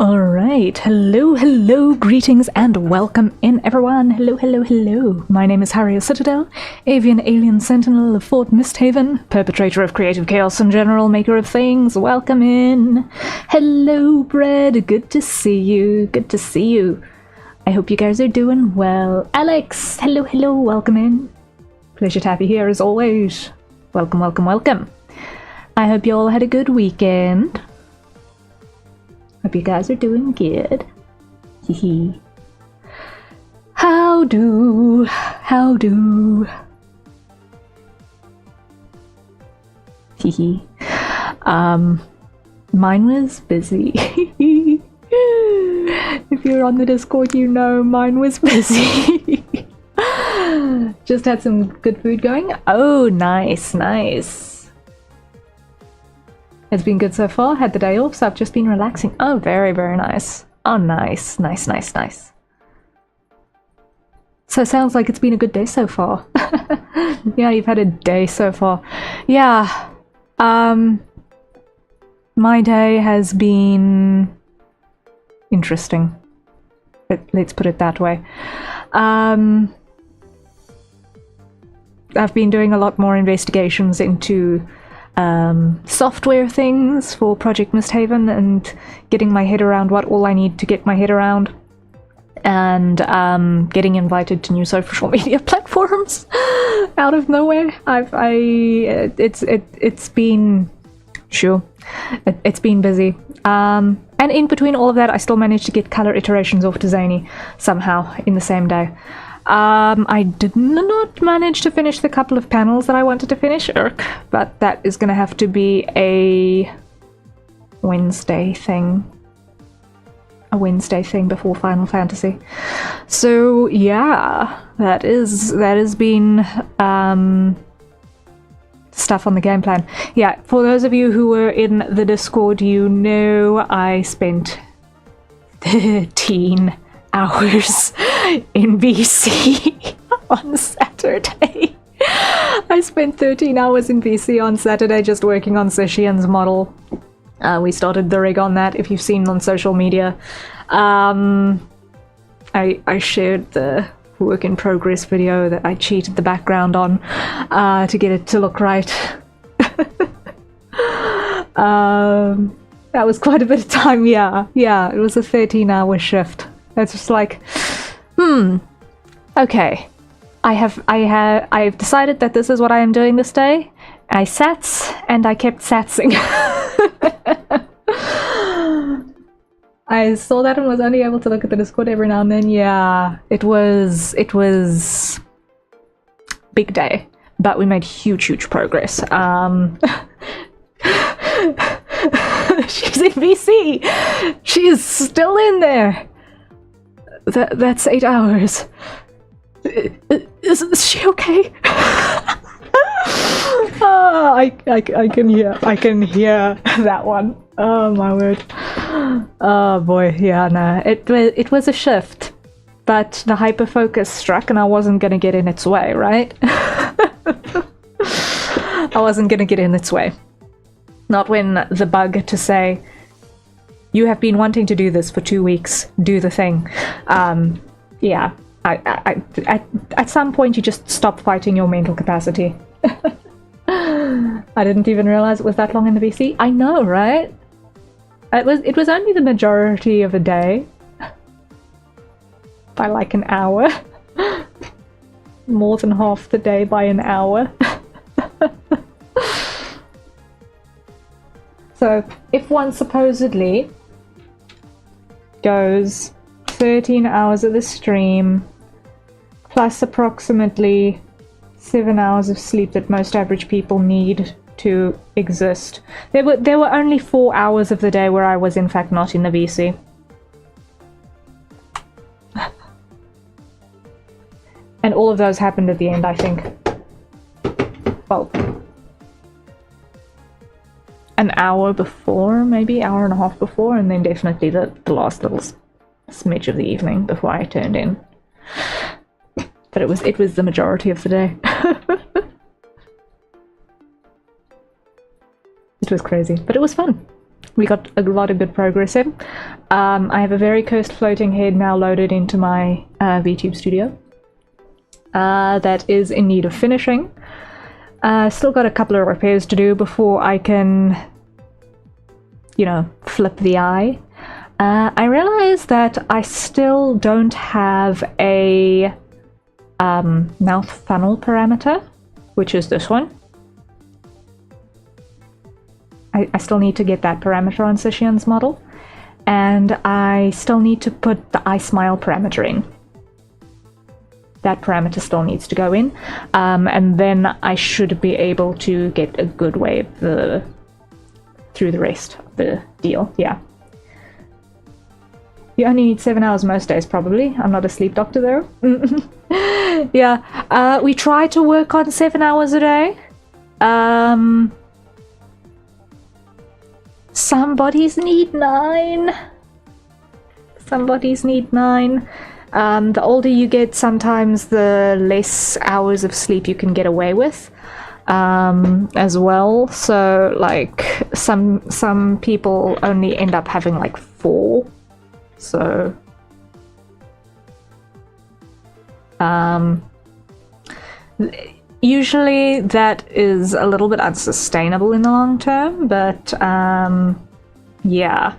Alright, hello, greetings and welcome in everyone. Hello. My name is Harrier Citadel, avian alien sentinel of Fort Mystehaven, perpetrator of creative chaos and general maker of things. Welcome in. Hello, Bread, good to see you. I hope you guys are doing well. Alex, hello, welcome in. Pleasure to have you here as always. Welcome. I hope you all had a good weekend. Hope you guys are doing good. Hee. How do? Hee. Mine was busy. If you're on the Discord, you know mine was busy. Just had some good food going. Oh, nice. It's been good so far. Had the day off, so I've just been relaxing. Oh, very nice. Oh, nice. So it sounds like it's been a good day so far. Yeah, you've had a day so far. Yeah. My day has been interesting. Let's put it that way. I've been doing a lot more investigations into software things for Project Mystehaven and getting my head around what all I need to get my head around, and getting invited to new social media platforms out of nowhere. It's been busy. And in between all of that, I still managed to get color iterations off to Zany somehow in the same day. I did not manage to finish the couple of panels that I wanted to finish, but that is going to have to be a Wednesday thing. Before Final Fantasy. So yeah, that has been stuff on the game plan. Yeah, for those of you who were in the Discord, you know I spent 13 hours in VC on Saturday. I spent 13 hours in VC on Saturday just working on Seshian's model. We started the rig on that, if you've seen on social media. I shared the work in progress video that I cheated the background on to get it to look right. That was quite a bit of time. Yeah, it was a 13-hour shift. It's just like, okay, I've decided that this is what I am doing this day. I sats and I kept satsing. I saw that and was only able to look at the Discord every now and then. Yeah, it was big day, but we made huge progress. She's in VC. She is still in there. That's 8 hours. Is she okay? Oh, I can hear that one. Oh my word. Oh boy, yeah, no. It was a shift, but the hyper focus struck, and I wasn't gonna get in its way, right? I wasn't gonna get in its way. Not when the bug to say, you have been wanting to do this for 2 weeks, do the thing. Yeah, at some point you just stop fighting your mental capacity. I didn't even realize it was that long in the VC. I know, right? It was only the majority of a day. By like an hour. More than half the day by an hour. So, if one supposedly goes 13 hours of the stream, plus approximately 7 hours of sleep that most average people need to exist. There were only 4 hours of the day where I was in fact not in the VC. And all of those happened at the end, I think. Well, an hour before, maybe hour and a half before, and then definitely the last little smidge of the evening before I turned in. But it was the majority of the day. It was crazy, but it was fun. We got a lot of good progress in. I have a very cursed floating head now loaded into my VTube studio. That is in need of finishing. Still got a couple of repairs to do before I can, you know, flip the eye. I realize that I still don't have a mouth funnel parameter, which is this one. I still need to get that parameter on Sishian's model, and I still need to put the eye smile parameter in. That parameter still needs to go in, and then I should be able to get a good way through the rest of the deal. Yeah. You only need 7 hours most days, probably. I'm not a sleep doctor, though. Yeah, we try to work on 7 hours a day. Some bodies need 9. Some bodies need 9. The older you get, sometimes the less hours of sleep you can get away with, as well. So, like, some people only end up having like 4. So, usually that is a little bit unsustainable in the long term, but yeah.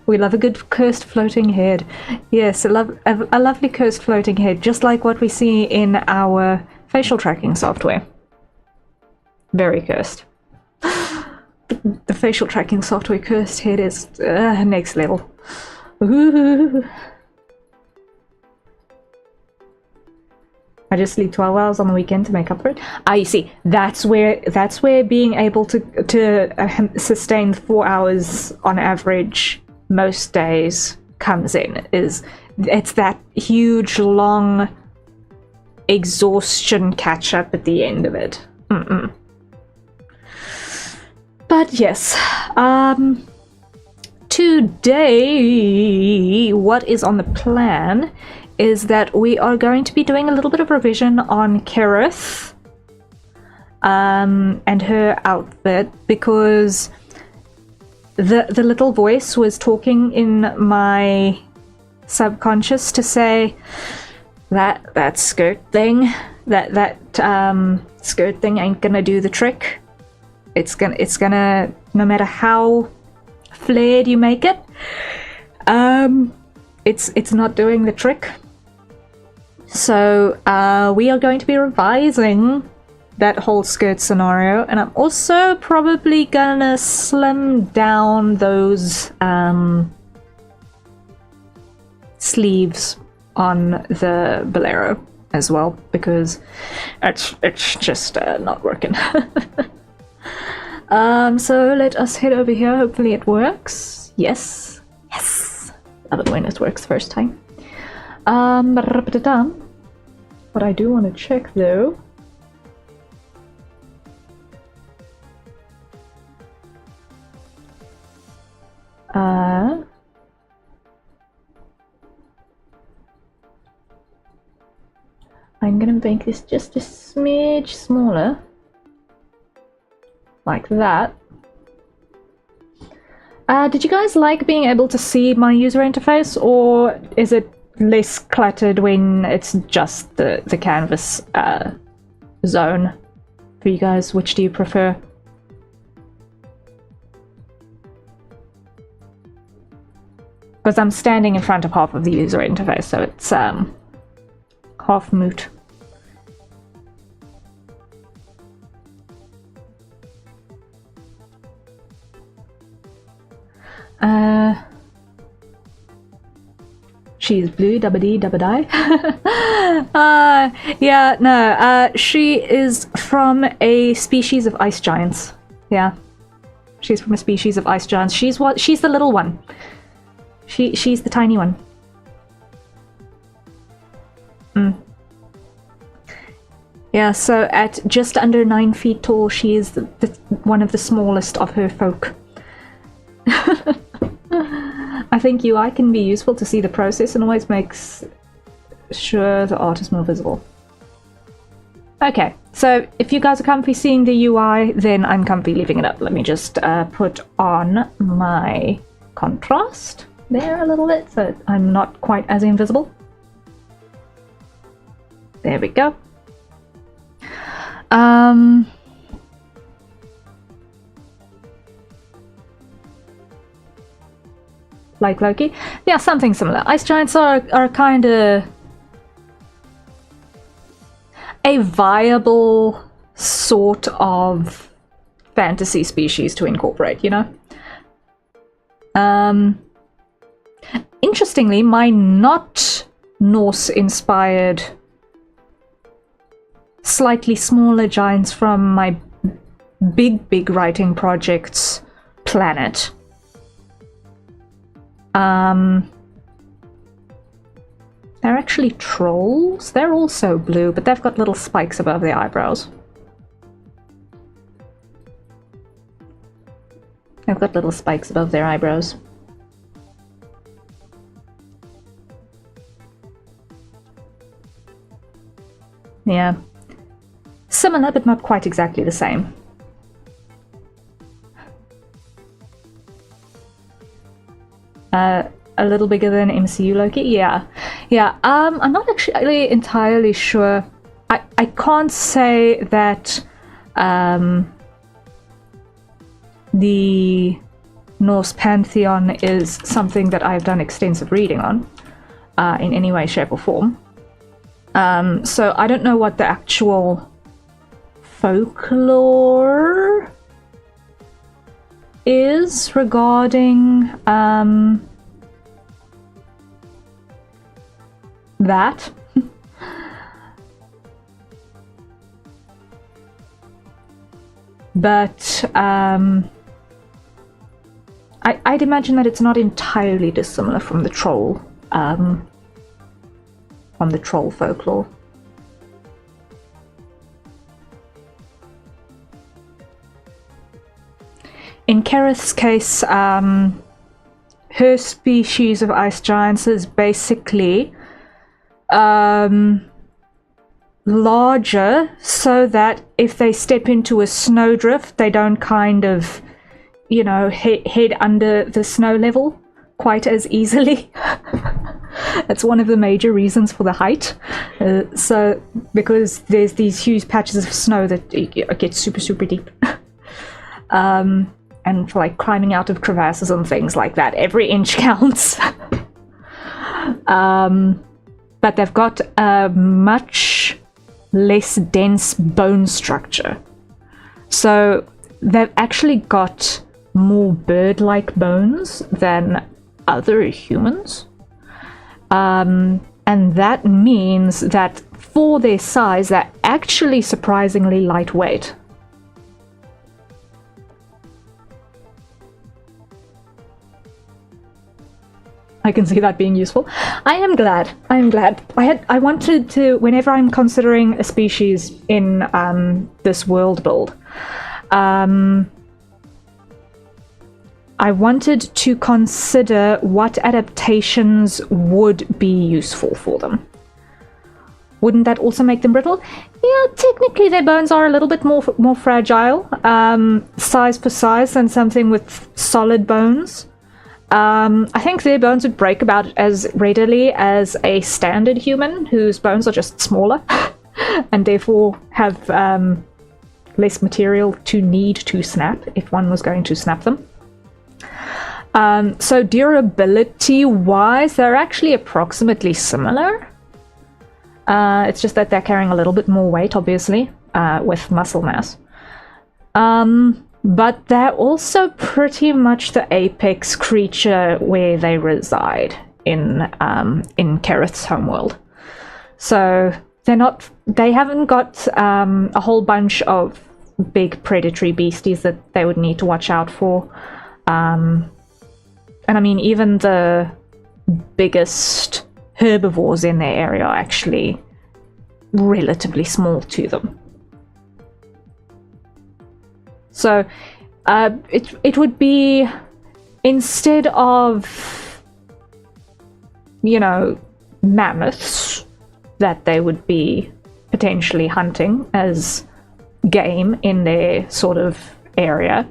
We love a good cursed floating head. Yes, a lovely cursed floating head, just like what we see in our facial tracking software. Very cursed. The facial tracking software cursed head is next level. Ooh. I just sleep 12 hours on the weekend to make up for it. You see, that's where being able to sustain 4 hours on average most days comes in. It's that huge long exhaustion catch up at the end of it. But yes, today what is on the plan is that we are going to be doing a little bit of revision on Kerith and her outfit, because the little voice was talking in my subconscious to say, that skirt thing, that skirt thing ain't gonna do the trick. It's gonna, no matter how flared you make it, it's not doing the trick. So we are going to be revising that whole skirt scenario, and I'm also probably gonna slim down those sleeves on the bolero as well, because it's just not working. So let us head over here. Hopefully it works. Yes. Love it when it works first time. What I do want to check though. I'm gonna make this just a smidge smaller. Like that. Did you guys like being able to see my user interface, or is it less cluttered when it's just the canvas zone for you guys? Which do you prefer? Because I'm standing in front of half of the user interface, so it's half moot. She's blue, dabba-dee, dabba-die. Yeah, no, she is from a species of ice giants. Yeah. She's from a species of ice giants. She's the little one. She's the tiny one. Yeah, so at just under 9 feet tall, she is one of the smallest of her folk. I think UI can be useful to see the process and always makes sure the art is more visible. Okay, so if you guys are comfy seeing the UI, then I'm comfy leaving it up. Let me just put on my contrast there a little bit so I'm not quite as invisible. There we go. Like Loki? Yeah, something similar. Ice giants are kind of a viable sort of fantasy species to incorporate, you know? Interestingly, my not Norse-inspired slightly smaller giants from my big writing projects planet. They're actually trolls. They're also blue, but they've got little spikes above their eyebrows. They've got little spikes above their eyebrows. Yeah. Similar, but not quite exactly the same. A little bigger than MCU Loki? Yeah. I'm not actually entirely sure. I can't say that the Norse pantheon is something that I've done extensive reading on in any way, shape, or form. So I don't know what the actual folklore is regarding that. But I'd imagine that it's not entirely dissimilar from the troll folklore. In Kerith's case, her species of ice giants is basically larger, so that if they step into a snowdrift, they don't kind of, you know, head under the snow level. quite as easily. That's one of the major reasons for the height. So because there's these huge patches of snow that get super, super deep. And for like climbing out of crevasses and things like that, every inch counts. But they've got a much less dense bone structure. So they've actually got more bird-like bones than other humans. And that means that for their size, they're actually surprisingly lightweight. I can see that being useful. I am glad. I wanted to, whenever I'm considering a species in this world build, I wanted to consider what adaptations would be useful for them. Wouldn't that also make them brittle? Yeah, technically their bones are a little bit more fragile, size for size, than something with solid bones. I think their bones would break about as readily as a standard human, whose bones are just smaller, and therefore have less material to need to snap, if one was going to snap them. So durability-wise, they're actually approximately similar. It's just that they're carrying a little bit more weight, obviously, with muscle mass. But they're also pretty much the apex creature where they reside in Kerith's homeworld. So they haven't got a whole bunch of big predatory beasties that they would need to watch out for. And I mean, even the biggest herbivores in their area are actually relatively small to them. So it would be, instead of, you know, mammoths that they would be potentially hunting as game in their sort of area,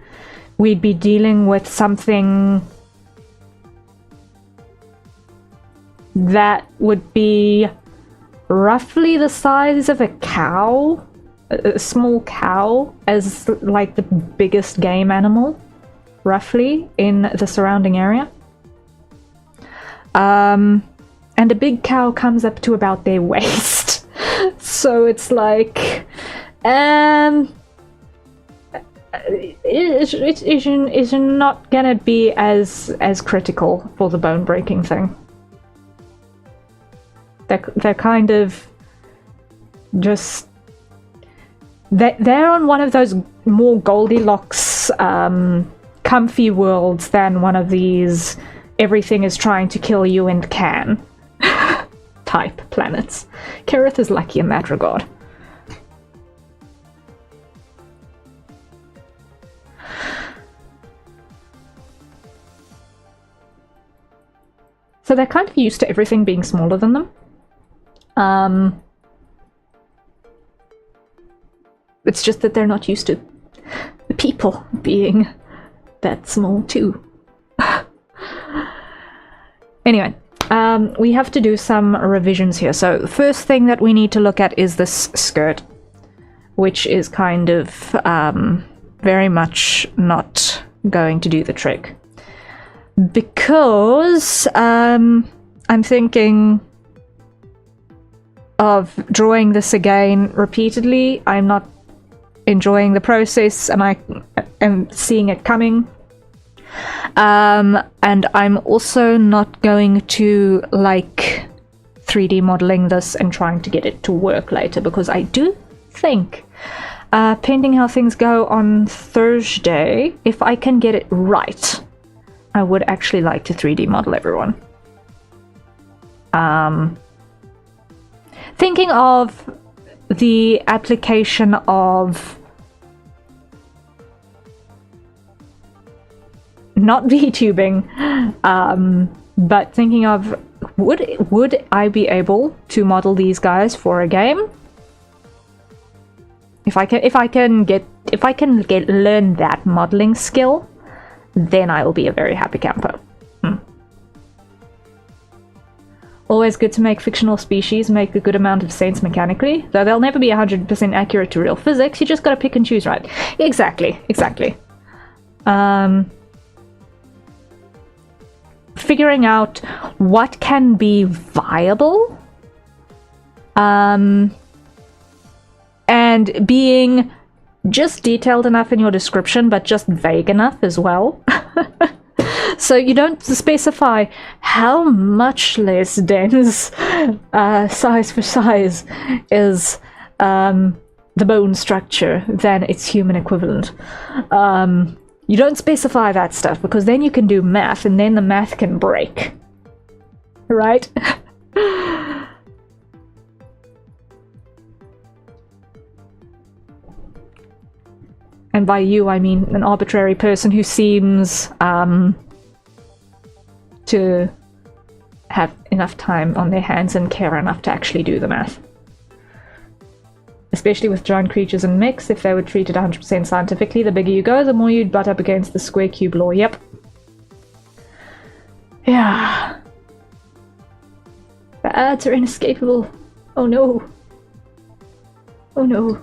we'd be dealing with something that would be roughly the size of a cow, a small cow, as like the biggest game animal, roughly, in the surrounding area. And a big cow comes up to about their waist. So it's like, it's not gonna be as critical for the bone breaking thing. They're kind of just, they're on one of those more Goldilocks comfy worlds than one of these everything is trying to kill you and can type planets. Kerith is lucky in that regard. So they're kind of used to everything being smaller than them. It's just that they're not used to the people being that small too. Anyway, we have to do some revisions here. So the first thing that we need to look at is this skirt, which is kind of very much not going to do the trick. Because I'm thinking of drawing this again repeatedly. I'm not enjoying the process, and I am seeing it coming. And I'm also not going to like 3D modeling this and trying to get it to work later, because I do think, pending how things go on Thursday, if I can get it right, I would actually like to 3D model everyone. Thinking of the application of not VTubing, but thinking of would I be able to model these guys for a game? If I can learn that modeling skill, then I will be a very happy camper. Always good to make fictional species make a good amount of sense mechanically, though they'll never be 100% accurate to real physics. You just gotta pick and choose, right? Exactly. Figuring out what can be viable, and being just detailed enough in your description, but just vague enough as well. So you don't specify how much less dense size for size is the bone structure than its human equivalent. You don't specify that stuff, because then you can do math, and then the math can break. Right? And by you, I mean an arbitrary person who seems to have enough time on their hands and care enough to actually do the math. Especially with giant creatures and mechs, if they were treated 100% scientifically, the bigger you go, the more you'd butt up against the square cube law. Yep. Yeah. The ads are inescapable. Oh no. Oh no.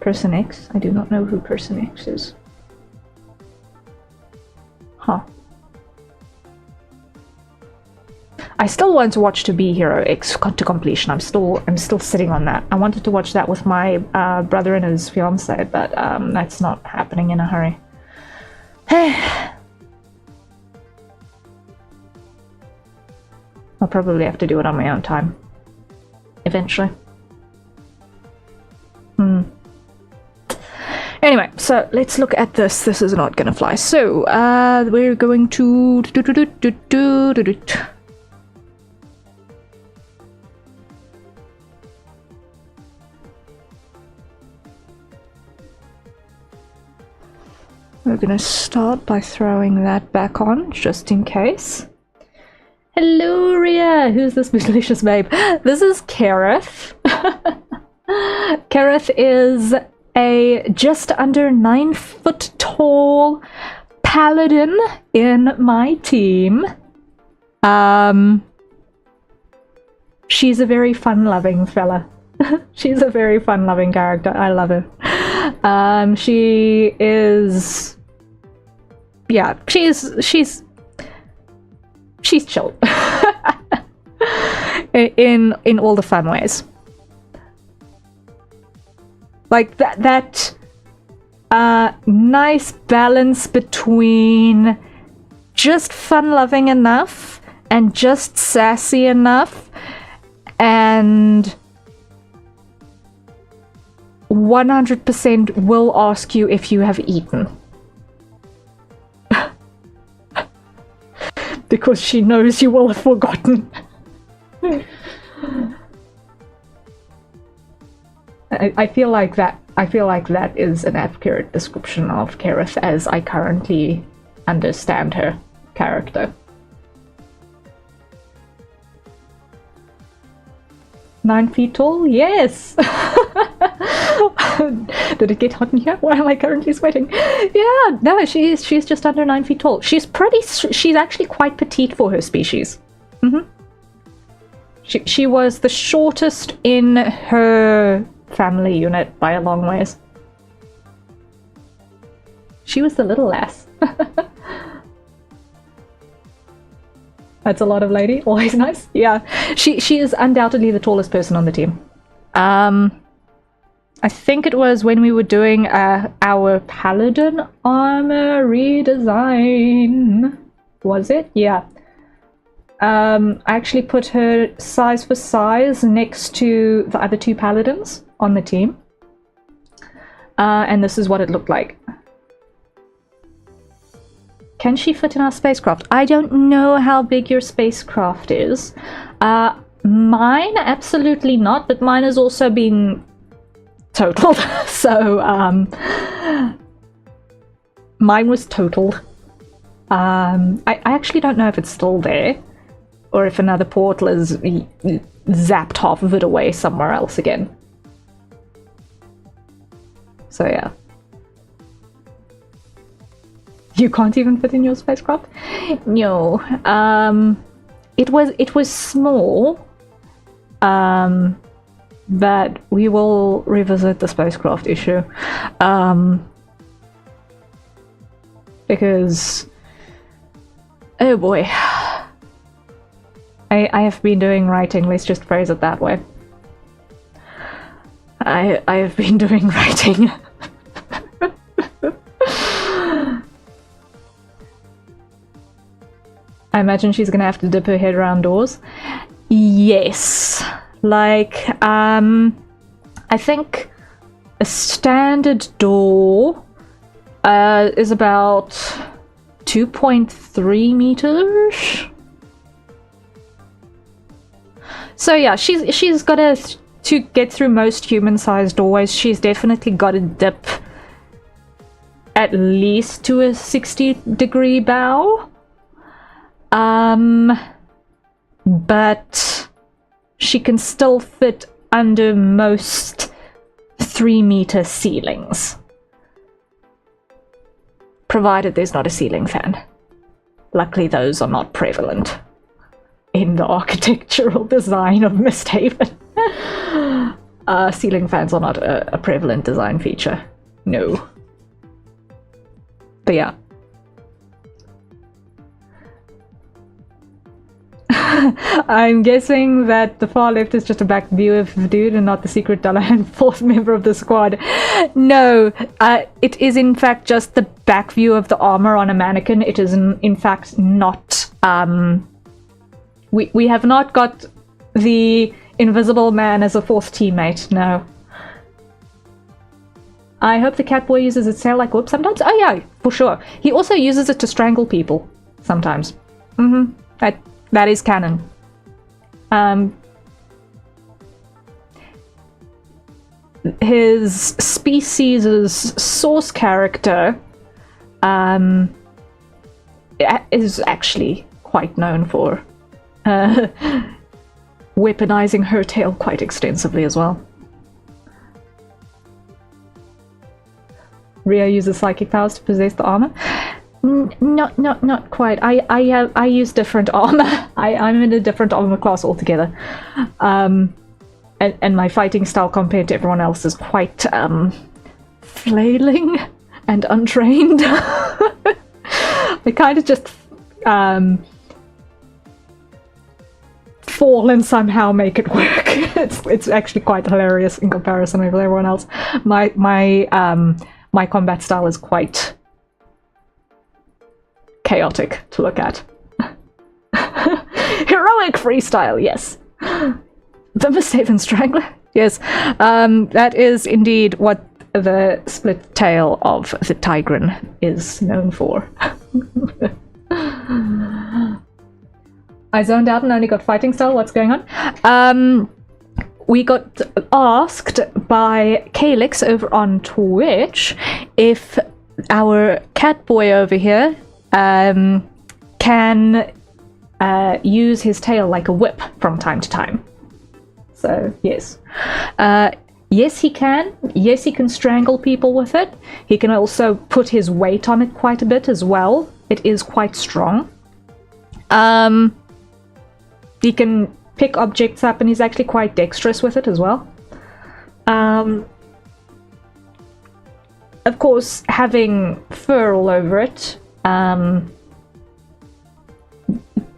Person X? I do not know who Person X is. Huh. I still want to watch To Be Hero X to completion. I'm still sitting on that. I wanted to watch that with my brother and his fiance, but that's not happening in a hurry. I'll probably have to do it on my own time. Eventually. Anyway, so let's look at this. This is not gonna fly. So, we're going to... We're gonna start by throwing that back on, just in case. Hello, Ria! Who's this delicious babe? This is Kareth. Kareth is a just under 9 foot tall paladin in my team. She's a very fun-loving fella. She's a very fun-loving character. I love her. She is... Yeah, she's chill. in all the fun ways. Like that nice balance between just fun-loving enough and just sassy enough and 100% will ask you if you have eaten. Because she knows you will have forgotten. I feel like that is an accurate description of Kareth as I currently understand her character. 9 feet tall? Yes! Did it get hot in here? Why am I currently sweating? Yeah, no, she's just under 9 feet tall. She's actually quite petite for her species. She was the shortest in her family unit by a long ways. She was the little lass. That's a lot of lady. Always nice. Yeah, she is undoubtedly the tallest person on the team. I think it was when we were doing our paladin armor redesign. Was it? Yeah. I actually put her size for size next to the other 2 paladins on the team. And this is what it looked like. Can she fit in our spacecraft? I don't know how big your spacecraft is. Mine, absolutely not, but mine has also been totaled. So, mine was totaled. I actually don't know if it's still there, or if another portal has zapped half of it away somewhere else again. So yeah. You can't even fit in your spacecraft? No. It was small. But we will revisit the spacecraft issue. Because, oh boy, I have been doing writing, let's just phrase it that way. I have been doing writing. I imagine she's gonna have to dip her head around doors. Yes. Like, I think a standard door is about 2.3 meters. So yeah, she's got to get through most human-sized doorways. She's definitely got to dip at least to a 60-degree bow. But she can still fit under most 3-meter ceilings. Provided there's not a ceiling fan. Luckily those are not prevalent in the architectural design of Mystehaven. Ceiling fans are not a prevalent design feature. No. But yeah. I'm guessing that the far left is just a back view of the dude and not the secret Dullahan fourth member of the squad. No, it is in fact just the back view of the armor on a mannequin. It is in fact not... We have not got the Invisible Man as a fourth teammate, no. I hope the Catboy uses its tail like whip sometimes. Oh yeah, for sure. He also uses it to strangle people sometimes. That is canon. His species' source character is actually quite known for weaponizing her tail quite extensively as well. Rhea uses psychic powers to possess the armor. Not quite. I use different armor. I'm in a different armor class altogether. And my fighting style compared to everyone else is quite flailing and untrained. I kind of just fall and somehow make it work. It's actually quite hilarious in comparison with everyone else. My combat style is quite chaotic to look at. Heroic freestyle, yes. The Mystehaven Strangler? Yes, that is indeed what the split tail of the Tigran is known for. I zoned out and only got fighting style. What's going on? We got asked by Calyx over on Twitch if our Catboy over here can use his tail like a whip from time to time. So, yes. Yes, he can. Yes, he can strangle people with it. He can also put his weight on it quite a bit as well. It is quite strong. He can pick objects up, and he's actually quite dexterous with it as well. Of course, having fur all over it,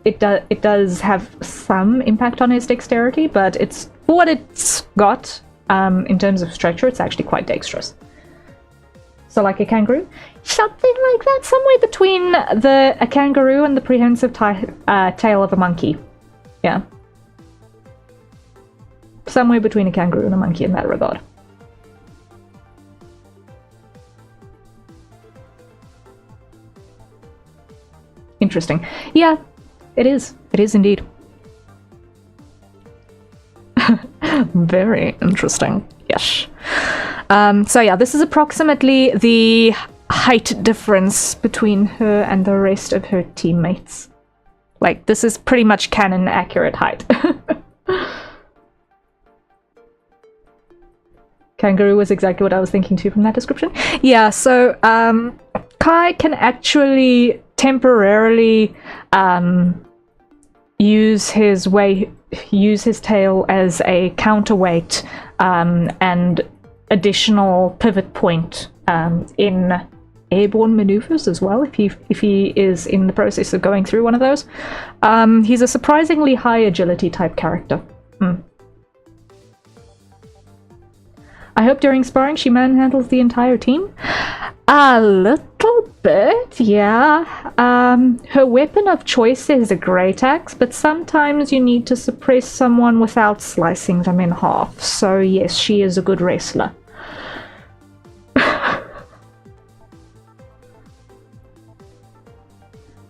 it does have some impact on his dexterity, but it's for what it's got in terms of structure. It's actually quite dexterous. So, like a kangaroo, something like that, somewhere between a kangaroo and the prehensile tail of a monkey. Yeah. Somewhere between a kangaroo and a monkey in that regard. Interesting. Yeah, it is. It is indeed. Very interesting. Yes. So yeah, this is approximately the height difference between her and the rest of her teammates. Like, this is pretty much canon accurate height. Kangaroo was exactly what I was thinking too from that description. Yeah, so Kai can actually temporarily use his tail as a counterweight and additional pivot point in airborne maneuvers as well, if he is in the process of going through one of those. He's a surprisingly high agility type character. I hope during sparring she manhandles the entire team. A little bit, yeah. Her weapon of choice is a great axe, but sometimes you need to suppress someone without slicing them in half. So yes, she is a good wrestler.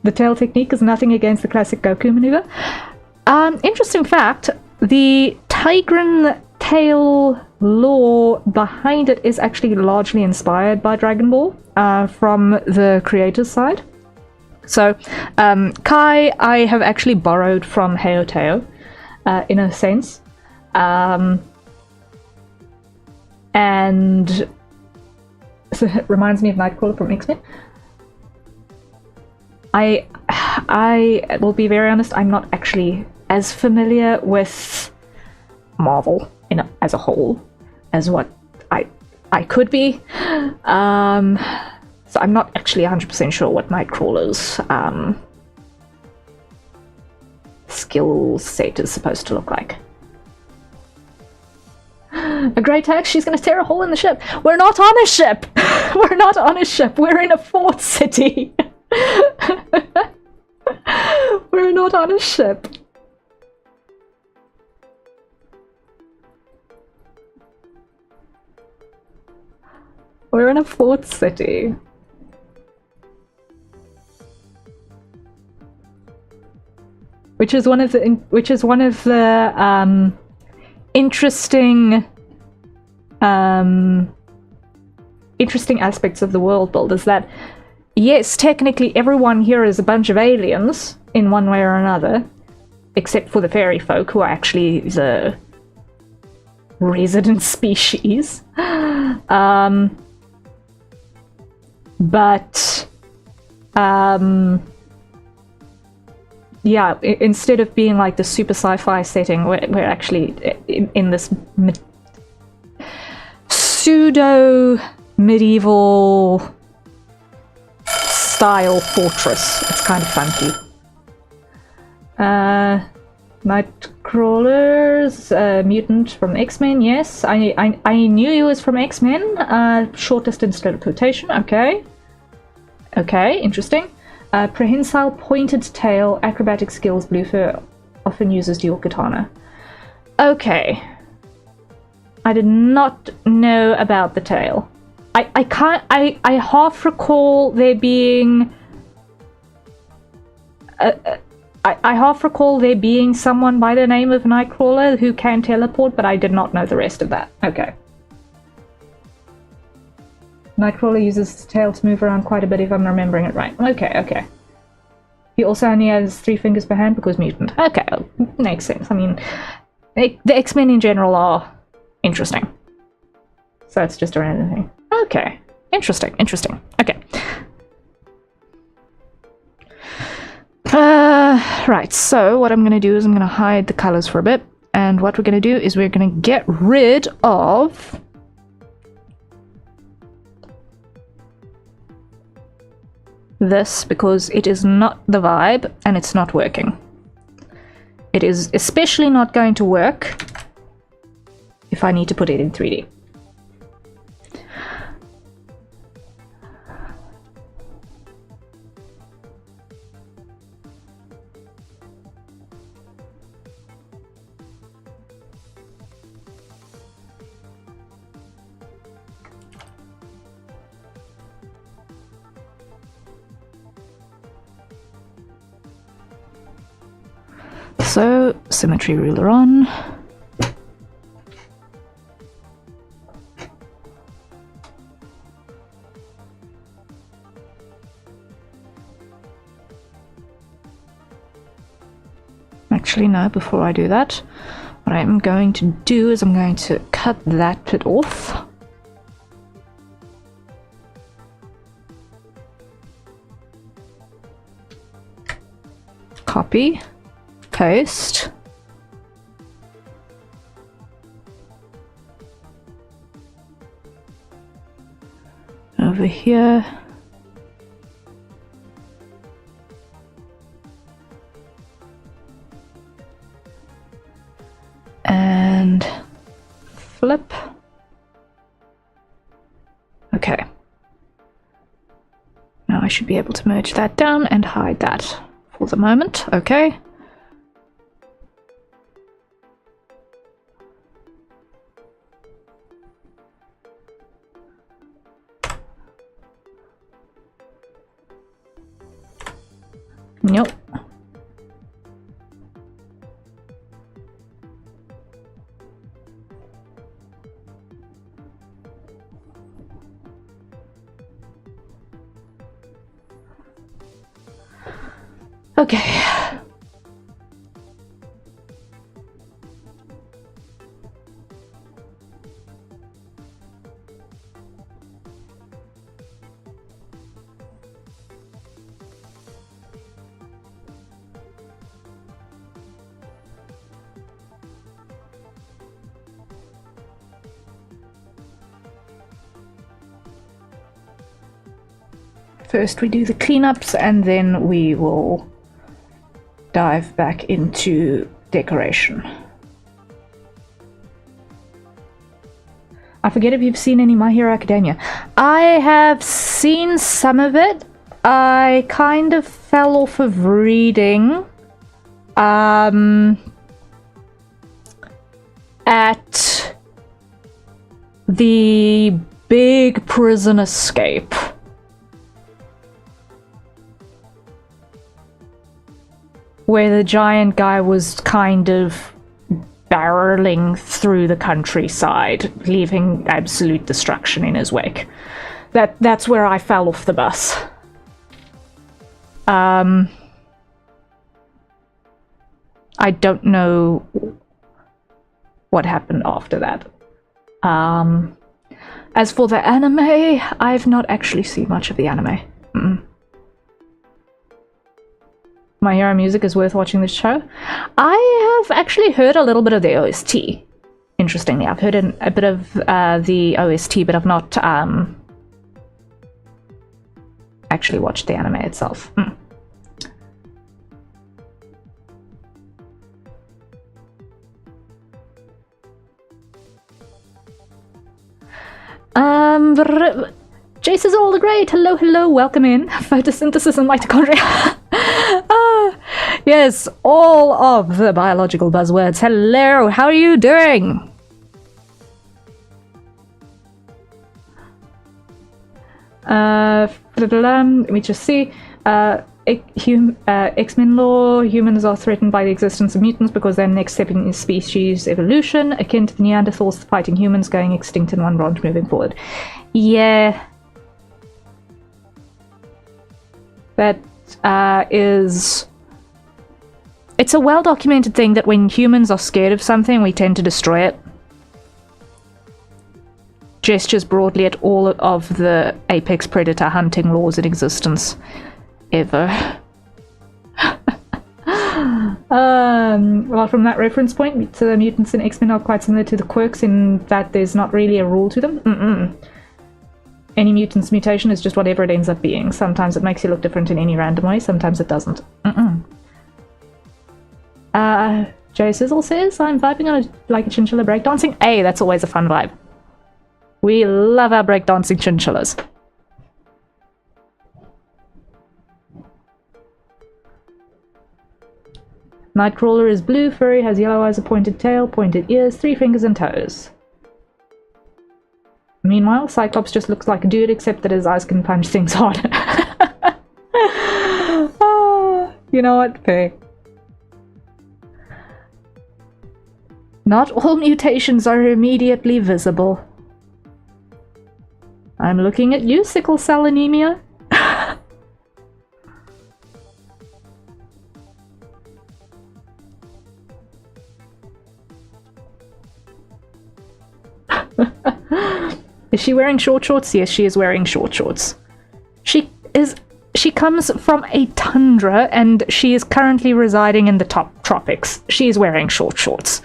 The tail technique is nothing against the classic Goku maneuver. Interesting fact, the Tigran tail lore behind it is actually largely inspired by Dragon Ball from the creator's side. So Kai I have actually borrowed from Heoteo in a sense. And so it reminds me of Nightcrawler from X-Men. I will be very honest, I'm not actually as familiar with Marvel as a whole as what I could be. So I'm not actually 100% sure what Nightcrawler's skill set is supposed to look like. A great axe, she's gonna tear a hole in the ship. We're not on a ship! We're not on a ship, we're in a fort city! We're not on a ship. We're in a fort city. Which is one of the interesting aspects of the world build, is that yes, technically everyone here is a bunch of aliens in one way or another, except for the fairy folk, who are actually the resident species. Yeah, instead of being like the super sci-fi setting, we're actually in this pseudo medieval style fortress. It's kind of funky. Nightcrawler's mutant from X-Men. Yes, I knew he was from X-Men. Short distance teleportation. Okay, interesting. Prehensile pointed tail, acrobatic skills, blue fur, often uses dual katana. Okay, I did not know about the tail. I half recall there being I half recall there being someone by the name of Nightcrawler who can teleport, but I did not know the rest of that. Okay. Nightcrawler uses his tail to move around quite a bit if I'm remembering it right. Okay. He also only has 3 fingers per hand because mutant. Okay, makes sense. I mean, the X-Men in general are interesting. So it's just a random thing. Okay, interesting. Okay. Right, so what I'm going to do is I'm going to hide the colors for a bit. And what we're going to do is we're going to get rid of this, because it is not the vibe and it's not working. It is especially not going to work if I need to put it in 3D. So, symmetry ruler on. Actually, no, before I do that, what I'm going to do is I'm going to cut that bit off. Copy. Paste. Over here. And flip. Okay. Now I should be able to merge that down and hide that for the moment. Okay. Nope. Okay. First we do the cleanups and then we will dive back into decoration. I forget if you've seen any My Hero Academia. I have seen some of it. I kind of fell off of reading at the big prison escape. Where the giant guy was kind of barreling through the countryside, leaving absolute destruction in his wake. That's where I fell off the bus. I don't know what happened after that. As for the anime, I've not actually seen much of the anime. My Hero music is worth watching this show. I have actually heard a little bit of the OST. Interestingly, I've heard a bit of the OST, but I've not actually watched the anime itself. Jace is all the great. Hello, hello, welcome in. Photosynthesis and mitochondria. Yes, all of the biological buzzwords. Hello, how are you doing? Let me just see. X-Men lore, humans are threatened by the existence of mutants because their next step in species evolution, akin to the Neanderthals fighting humans, going extinct in one branch moving forward. Yeah. That is... It's a well-documented thing that when humans are scared of something, we tend to destroy it. Gestures broadly at all of the apex predator hunting laws in existence. Ever. Well, from that reference point, the mutants in X-Men are quite similar to the quirks in that there's not really a rule to them. Any mutant's mutation is just whatever it ends up being. Sometimes it makes you look different in any random way, sometimes it doesn't. Jay Sizzle says, I'm vibing on like a chinchilla breakdancing. Hey, that's always a fun vibe. We love our breakdancing chinchillas. Nightcrawler is blue, furry, has yellow eyes, a pointed tail, pointed ears, 3 fingers and toes. Meanwhile, Cyclops just looks like a dude, except that his eyes can punch things harder. You know what? Fair. Not all mutations are immediately visible. I'm looking at you, sickle cell anemia. Is she wearing short shorts? Yes, she is wearing short shorts. She comes from a tundra, and she is currently residing in the top tropics. She is wearing short shorts.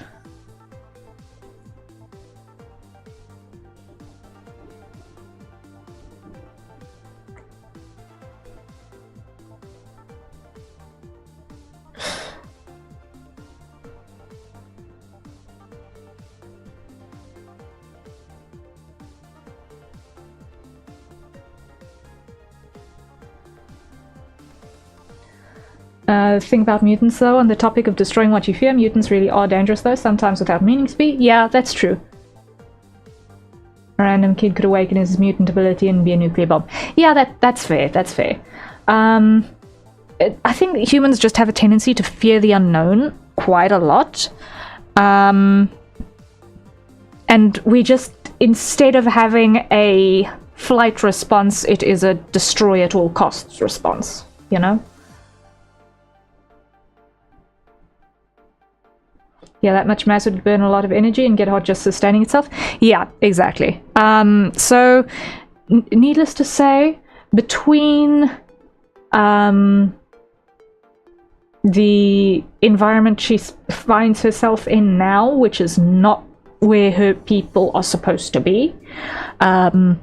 Thing about mutants, though, on the topic of destroying what you fear, mutants really are dangerous, though, sometimes without meaning to be. Yeah, that's true. A random kid could awaken his mutant ability and be a nuclear bomb. Yeah, that's fair, that's fair. I think humans just have a tendency to fear the unknown quite a lot. And we just, instead of having a flight response, it is a destroy at all costs response, you know? Yeah, that much mass would burn a lot of energy and get hot just sustaining itself. Yeah, exactly. So, needless to say, between the environment she finds herself in now, which is not where her people are supposed to be, and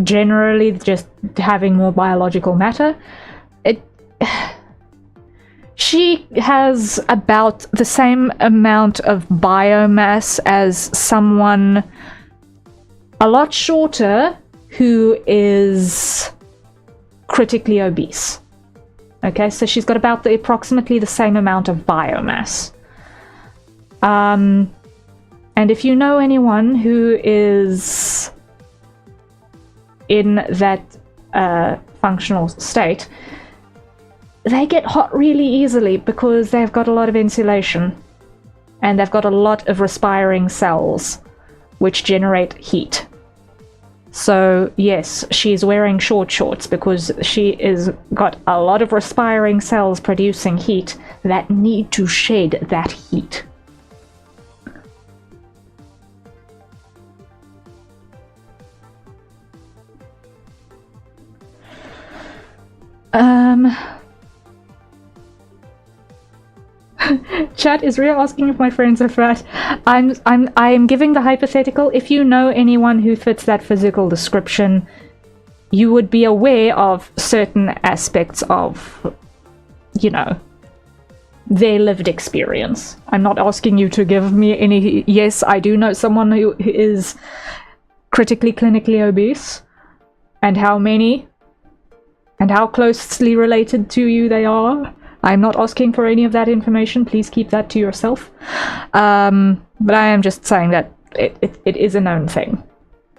generally just having more biological matter, she has about the same amount of biomass as someone a lot shorter who is critically obese. Okay, so she's got about approximately the same amount of biomass. And if you know anyone who is in that functional state, they get hot really easily because they've got a lot of insulation and they've got a lot of respiring cells which generate heat. So yes, she's wearing short shorts because she is got a lot of respiring cells producing heat that need to shed that heat. Chat is Ria asking if my friends are fat. I'm giving the hypothetical. If you know anyone who fits that physical description, you would be aware of certain aspects of, you know, their lived experience. I'm not asking you to give me any. Yes, I do know someone who is critically clinically obese, and how many and how closely related to you they are. I'm not asking for any of that information. Please keep that to yourself. But I am just saying that it is a known thing.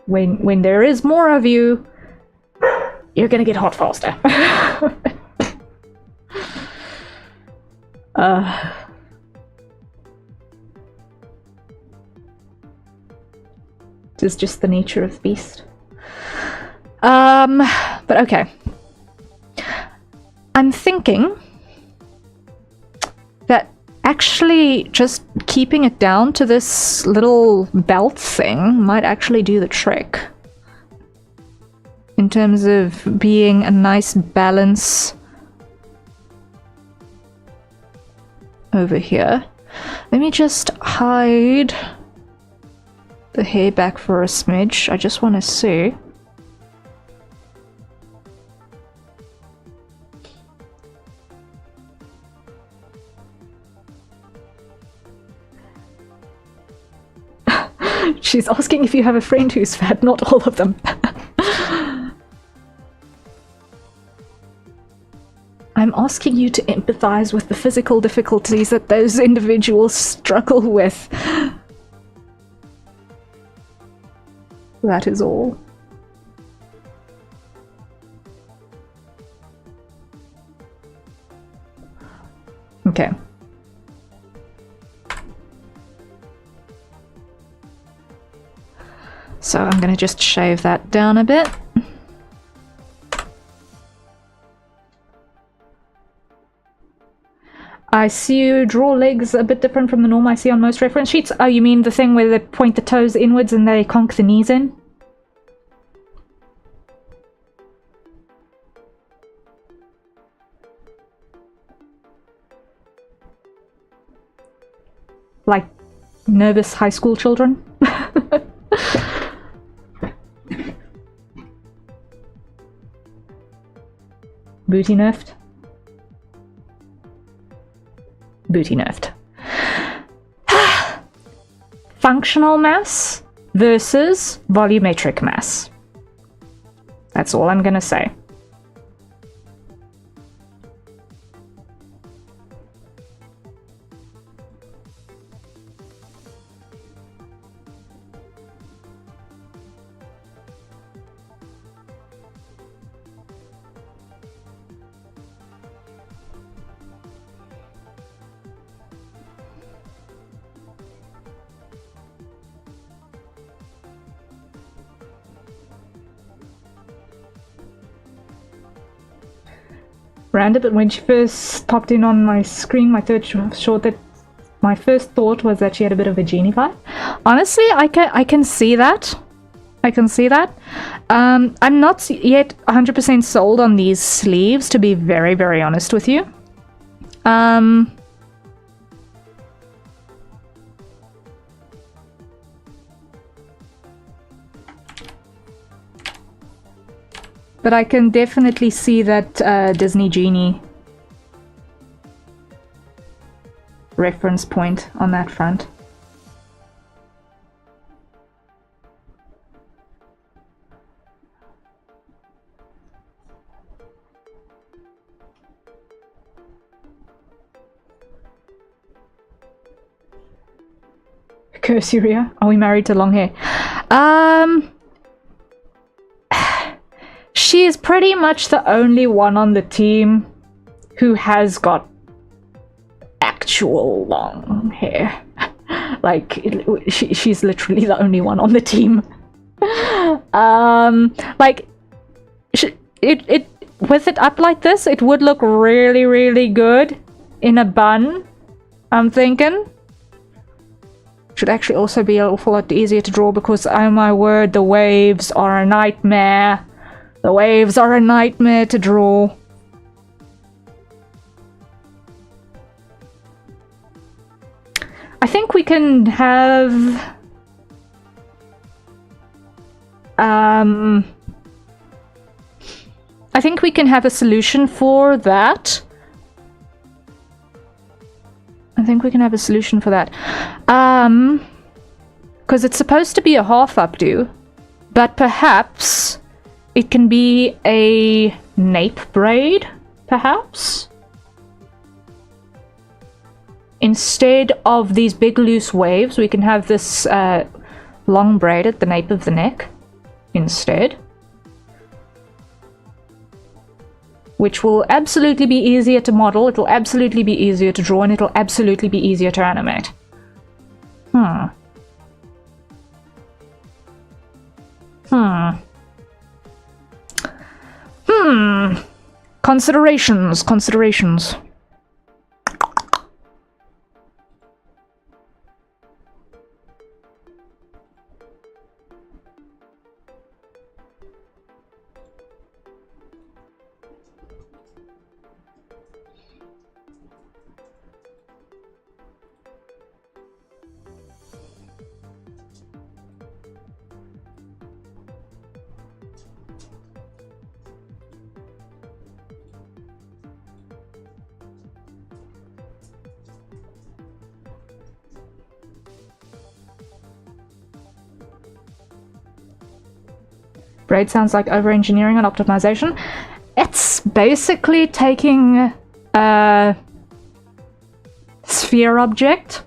When there is more of you, you're gonna get hot faster. It is just the nature of the beast. But okay. I'm thinking that actually just keeping it down to this little belt thing might actually do the trick. In terms of being a nice balance over here. Let me just hide the hair back for a smidge. I just want to see. She's asking if you have a friend who's fat, not all of them. I'm asking you to empathize with the physical difficulties that those individuals struggle with. That is all. Okay. So I'm going to just shave that down a bit. I see you draw legs a bit different from the norm I see on most reference sheets. Oh, you mean the thing where they point the toes inwards and they conk the knees in? like nervous high school children. Booty nerfed. Booty nerfed. Functional mass versus volumetric mass. That's all I'm gonna say. Random, but when she first popped in on my screen, my third short, that my first thought was that she had a bit of a genie vibe. Honestly, I can see that. I can see that. I'm not yet 100% sold on these sleeves, to be very, very honest with you. But I can definitely see that Disney Genie reference point on that front. Cursuria, are we married to long hair? She is pretty much the only one on the team who has got actual long hair. Like, she's literally the only one on the team. Like, with it up like this, it would look really, really good in a bun, I'm thinking. Should actually also be an awful lot easier to draw because, oh my word, the waves are a nightmare. The waves are a nightmare to draw. I think we can have... I think we can have a solution for that. I think we can have a solution for that. Because it's supposed to be a half updo, but perhaps it can be a nape braid, perhaps? Instead of these big loose waves, we can have this long braid at the nape of the neck instead. Which will absolutely be easier to model, it'll absolutely be easier to draw, and it'll absolutely be easier to animate. Considerations. Braid sounds like over-engineering and optimization. It's basically taking a sphere object,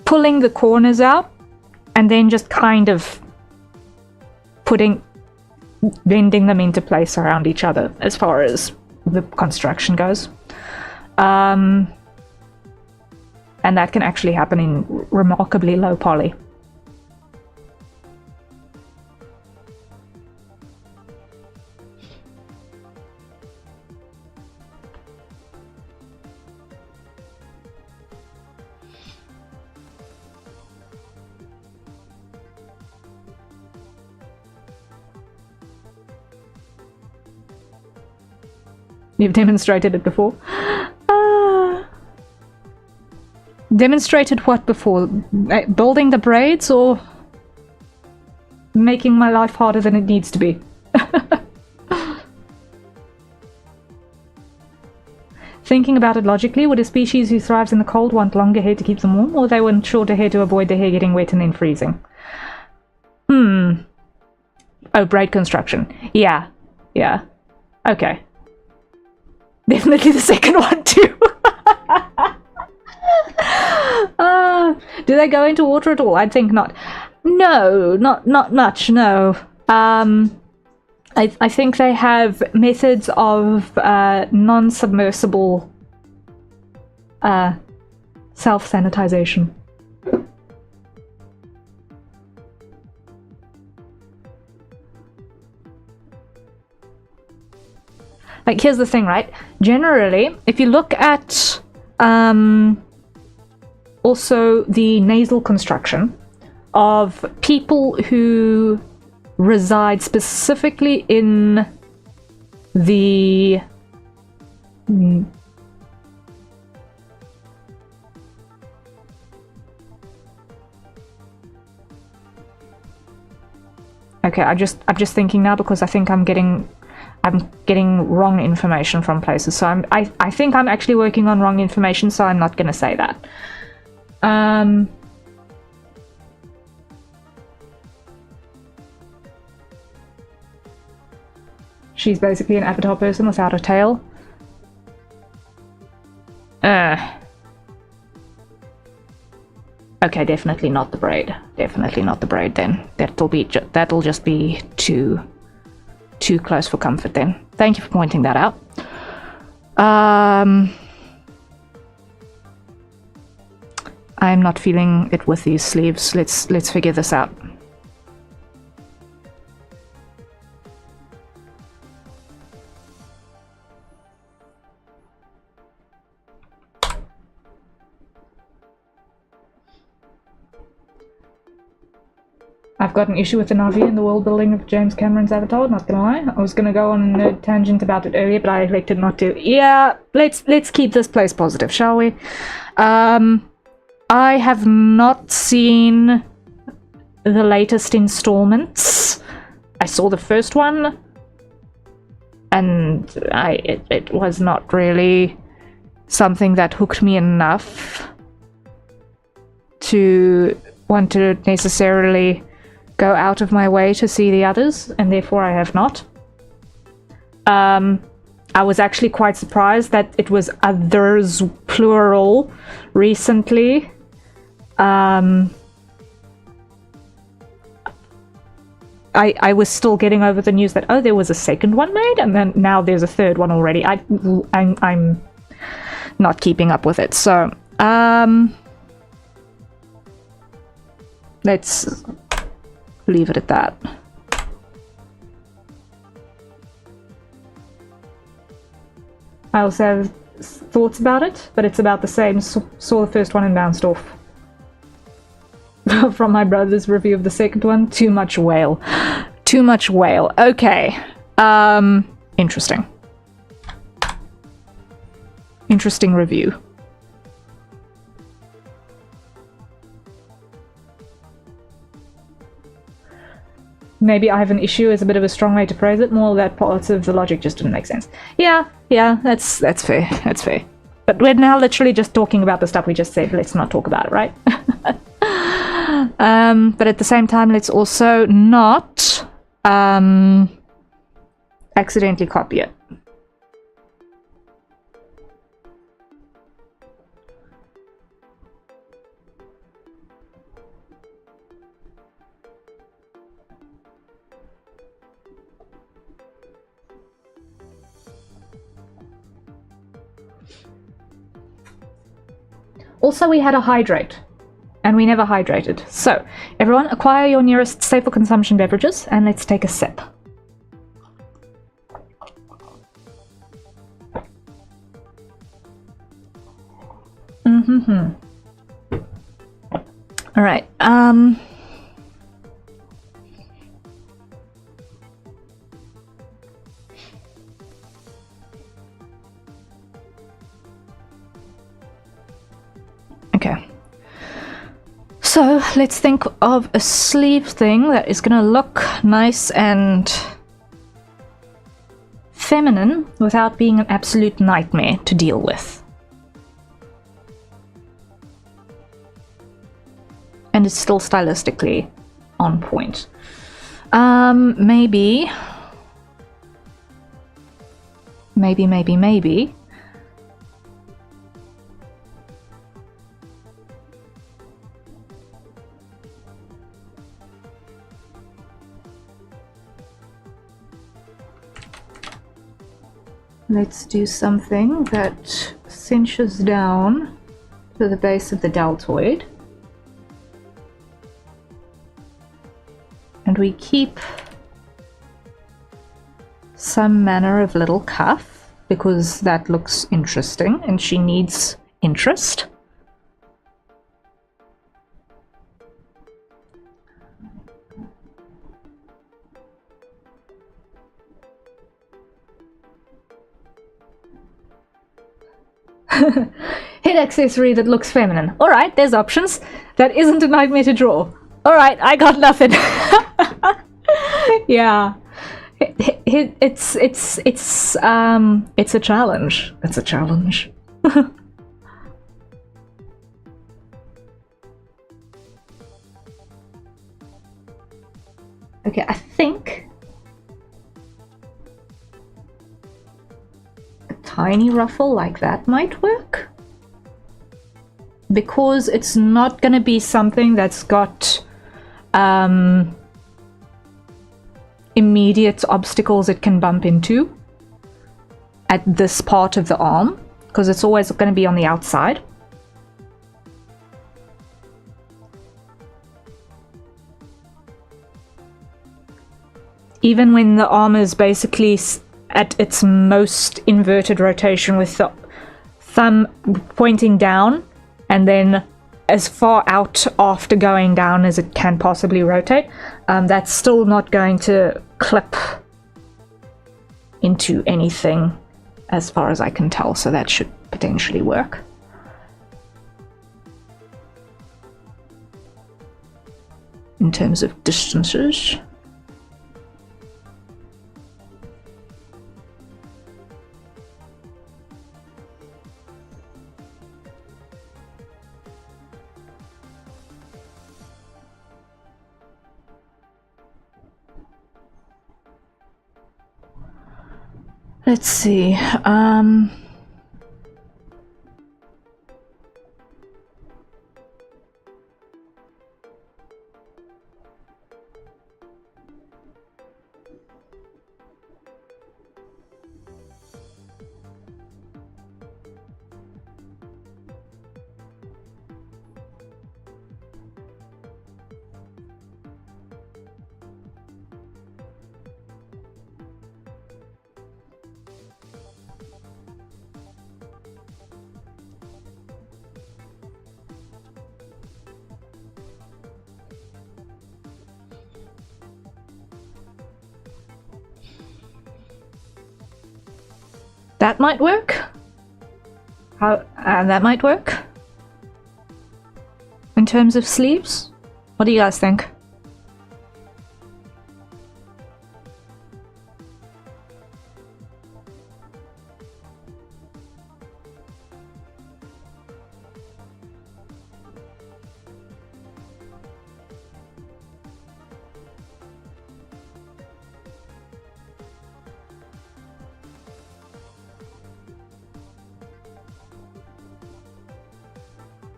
pulling the corners out, and then just kind of bending them into place around each other as far as the construction goes. And that can actually happen in remarkably low poly. You've demonstrated it before. Demonstrated what before? Building the braids or making my life harder than it needs to be? Thinking about it logically, would a species who thrives in the cold want longer hair to keep them warm, or they want shorter hair to avoid their hair getting wet and then freezing? Oh, braid construction. Yeah. Yeah. Okay. Definitely the second one too. Do they go into water at all? I think not. No, not much, no. I think they have methods of non-submersible self-sanitization. Like, here's the thing, right? Generally, if you look at also the nasal construction of people who reside specifically in the okay, I'm just thinking now because I think I'm getting wrong information from places. So I think I'm actually working on wrong information, so I'm not going to say that. She's basically an avatar person without a tail. Okay, definitely not the braid. Definitely not the braid then. That'll just be too close for comfort then. Thank you for pointing that out. I'm not feeling it with these sleeves. Let's figure this out. I've got an issue with the Navi and the world building of James Cameron's Avatar, not gonna lie. I was gonna go on a tangent about it earlier, but I elected not to. Yeah, let's keep this place positive, shall we? I have not seen the latest installments. I saw the first one, and it was not really something that hooked me enough to want to necessarily go out of my way to see the others, and therefore I have not. I was actually quite surprised that it was others, plural, recently. I was still getting over the news that, oh, there was a second one made, and then now there's a third one already. I'm not keeping up with it, so let's leave it at that. I also have thoughts about it, but it's about the same. Saw the first one and bounced off. From my brother's review of the second one, too much whale. Too much whale. Okay. Interesting. Interesting review. Maybe I have an issue is a bit of a strong way to phrase it. More that parts of the logic just didn't make sense. Yeah, that's fair. That's fair. But we're now literally just talking about the stuff we just said. Let's not talk about it, right? But at the same time, let's also not accidentally copy it. Also, we had a hydrate, and we never hydrated. So, everyone, acquire your nearest safe for consumption beverages, and let's take a sip. All right. Okay. So let's think of a sleeve thing that is gonna look nice and feminine without being an absolute nightmare to deal with. And it's still stylistically on point. Maybe. Let's do something that cinches down to the base of the deltoid. And we keep some manner of little cuff because that looks interesting and she needs interest. Head accessory that looks feminine. Alright, there's options. That isn't a nightmare to draw. Alright, I got nothing. Yeah. It's a challenge. It's a challenge. Okay, I think a tiny ruffle like that might work. Because it's not going to be something that's got immediate obstacles it can bump into at this part of the arm, because it's always going to be on the outside. Even when the arm is basically at its most inverted rotation with the thumb pointing down and then as far out after going down as it can possibly rotate, that's still not going to clip into anything as far as I can tell, so that should potentially work. In terms of distances. Let's see, that might work. That might work. In terms of sleeves, what do you guys think?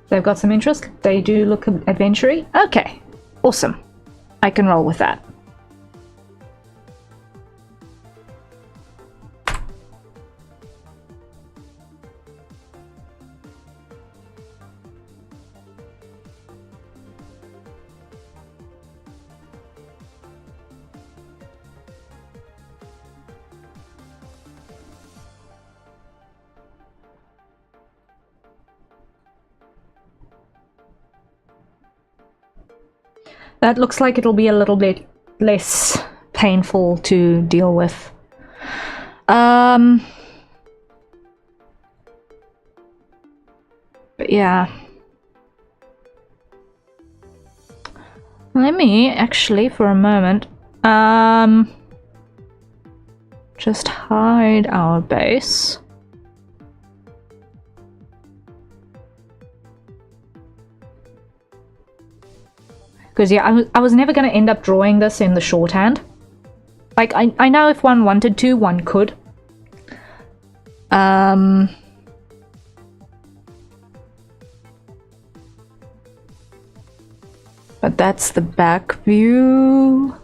They've got some interest. They do look adventure-y. Okay, awesome. I can roll with that. That looks like it'll be a little bit less painful to deal with. But yeah. Let me actually, for a moment, just hide our base. Because yeah, I was never going to end up drawing this in the shorthand. Like, I know if one wanted to, one could. But that's the back view.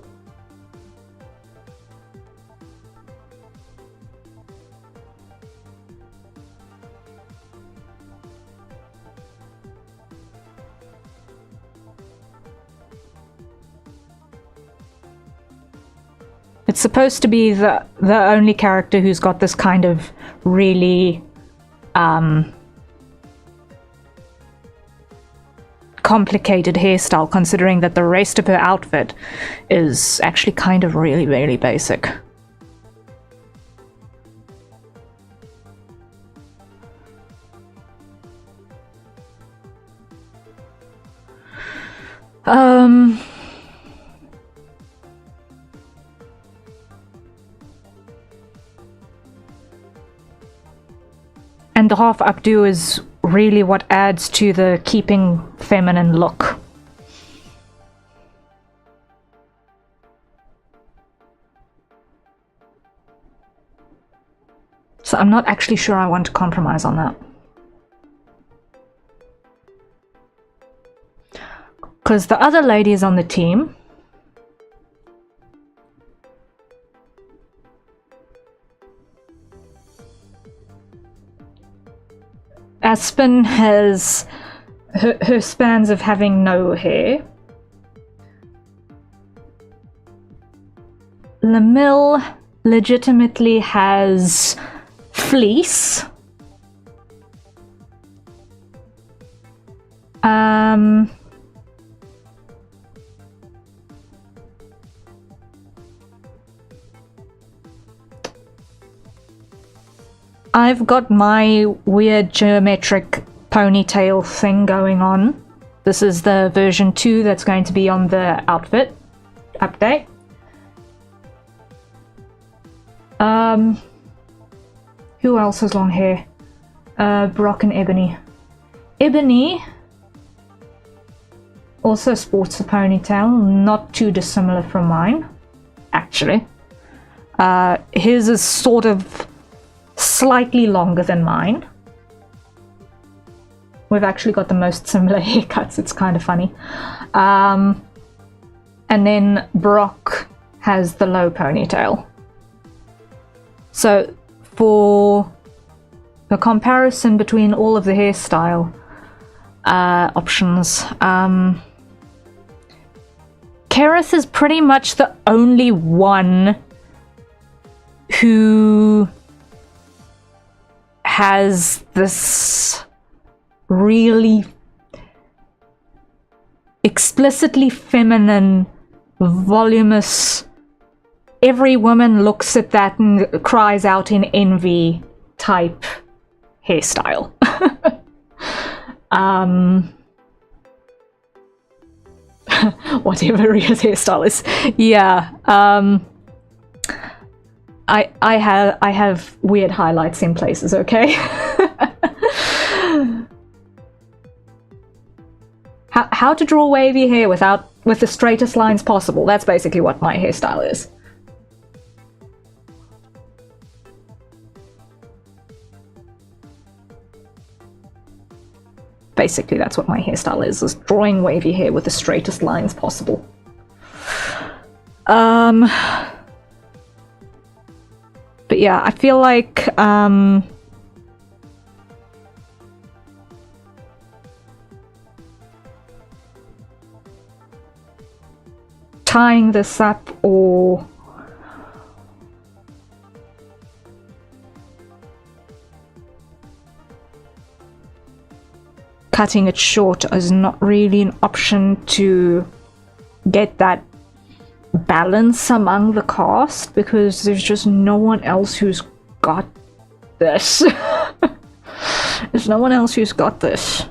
It's supposed to be the only character who's got this kind of really complicated hairstyle, considering that the rest of her outfit is actually kind of really, really basic. And the half updo is really what adds to the keeping feminine look. So I'm not actually sure I want to compromise on that. Because the other ladies on the team Aspen has her spans of having no hair. Lamille legitimately has fleece. I've got my weird geometric ponytail thing going on. This is the version 2 that's going to be on the outfit update. Who else has long hair? Brock and Ebony. Ebony also sports a ponytail, not too dissimilar from mine, actually. His is sort of slightly longer than mine. We've actually got the most similar haircuts, it's kind of funny. And then Brock has the low ponytail. So for the comparison between all of the hairstyle options, Kareth is pretty much the only one who has this really explicitly feminine, voluminous, every woman looks at that and cries out in envy type hairstyle. Whatever Ria's hairstyle is. Yeah. I have weird highlights in places, okay? How to draw wavy hair with the straightest lines possible. That's basically what my hairstyle is. Basically, that's what my hairstyle is drawing wavy hair with the straightest lines possible. But yeah, I feel like tying this up or cutting it short is not really an option to get that balance among the cast, because there's just no one else who's got this. There's no one else who's got this.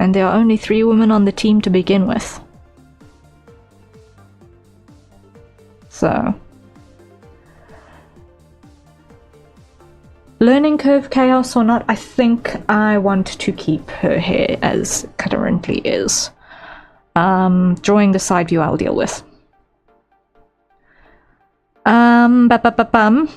And there are only 3 women on the team to begin with. So... learning curve chaos or not, I think I want to keep her hair as it currently is. Drawing the side view I'll deal with. Ba-ba-ba-bum.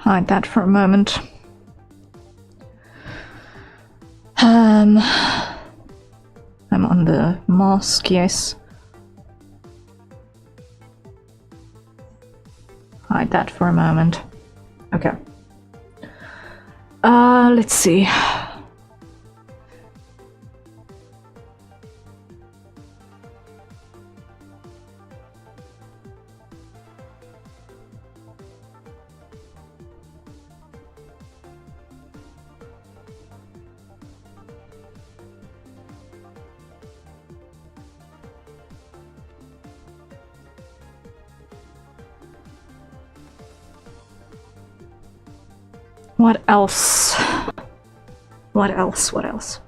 Hide that for a moment. I'm on the mask, yes. Hide that for a moment. Okay. Let's see. What else? What else? What else?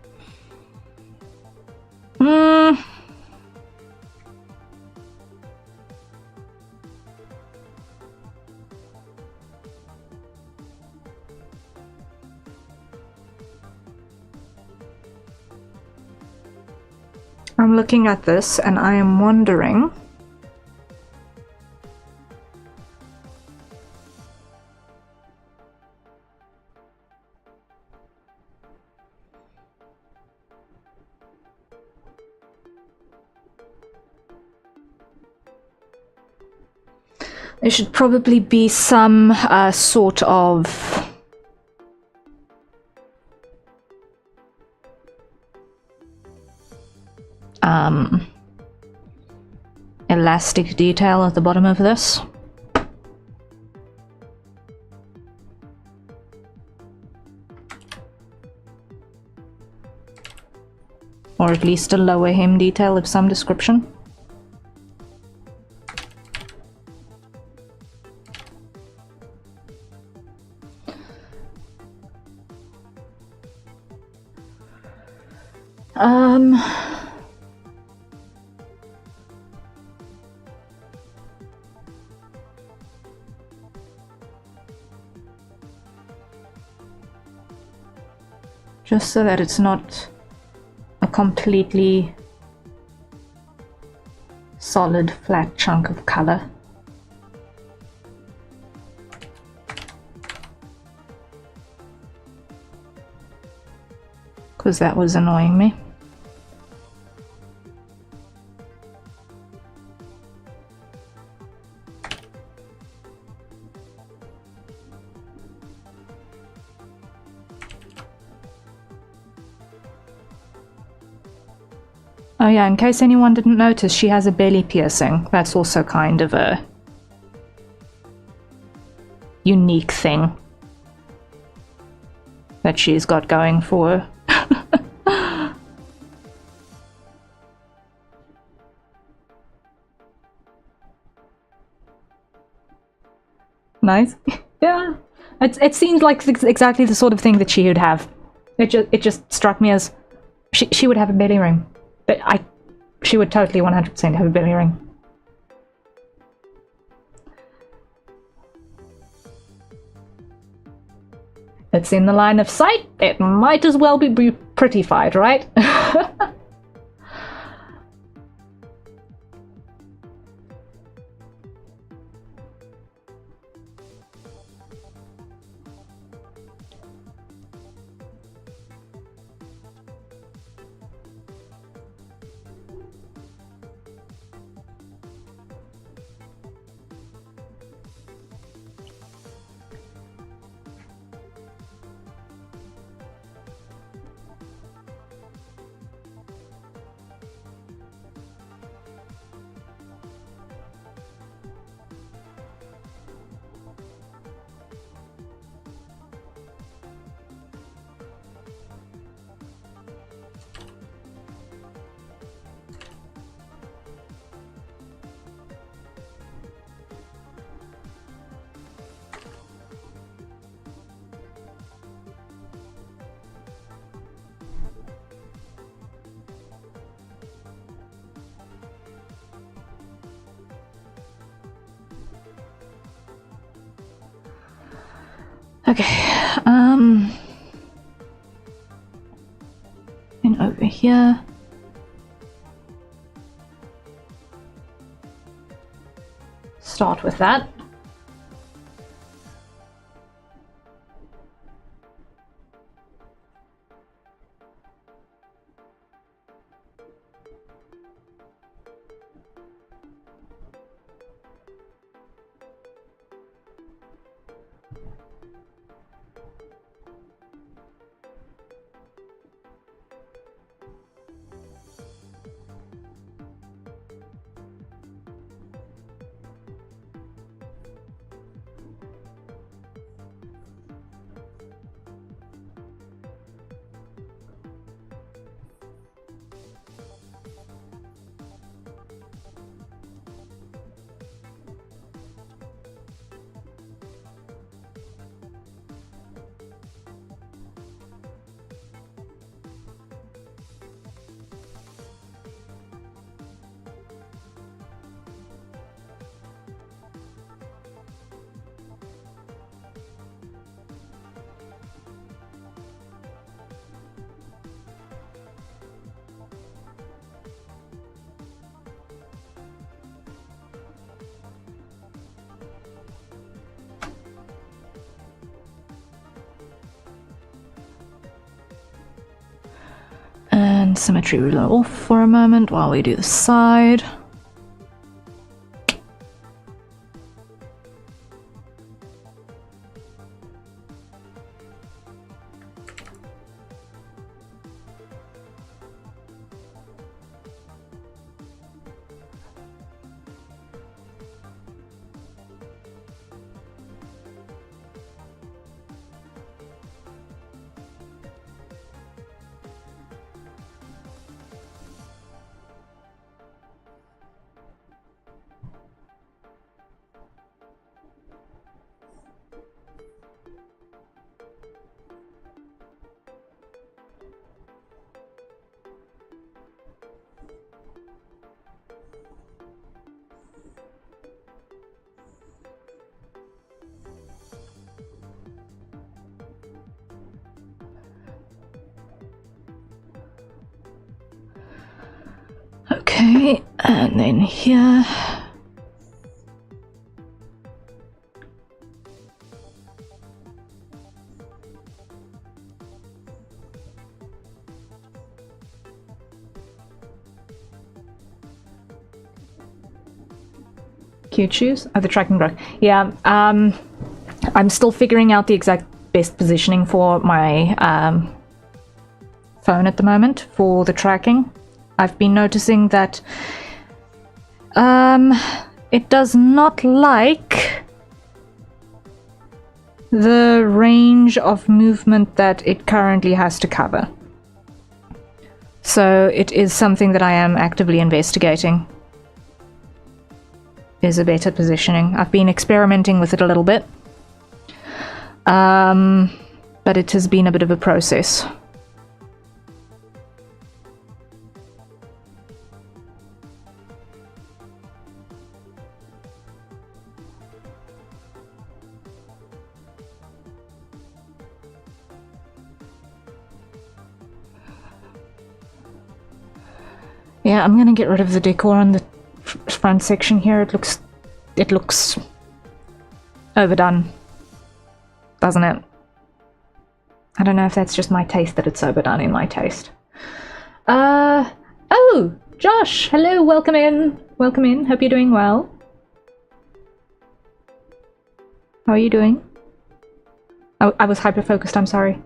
I'm looking at this and I am wondering... there should probably be some sort of... elastic detail at the bottom of this. Or at least a lower hem detail of some description. Just so that it's not a completely solid, flat chunk of color. Because that was annoying me. Oh yeah, in case anyone didn't notice, she has a belly piercing. That's also kind of a unique thing that she's got going for her. Nice. Yeah, it seems like exactly the sort of thing that she would have. It just struck me as she would have a belly ring. But she would totally 100% have a belly ring. It's in the line of sight. It might as well be prettified, right? Okay, and over here. Start with that. And symmetry ruler off for a moment while we do the side. Okay, and then here. Cute shoes? Oh, the tracking block. Yeah, I'm still figuring out the exact best positioning for my phone at the moment for the tracking. I've been noticing that it does not like the range of movement that it currently has to cover. So it is something that I am actively investigating. Is a better positioning. I've been experimenting with it a little bit. But it has been a bit of a process. Yeah, I'm gonna get rid of the decor on the front section here. It looks overdone, doesn't it? I don't know if that's just my taste that it's overdone in my taste. Oh, Josh, hello, welcome in. Welcome in, hope you're doing well. How are you doing? Oh, I was hyper-focused, I'm sorry.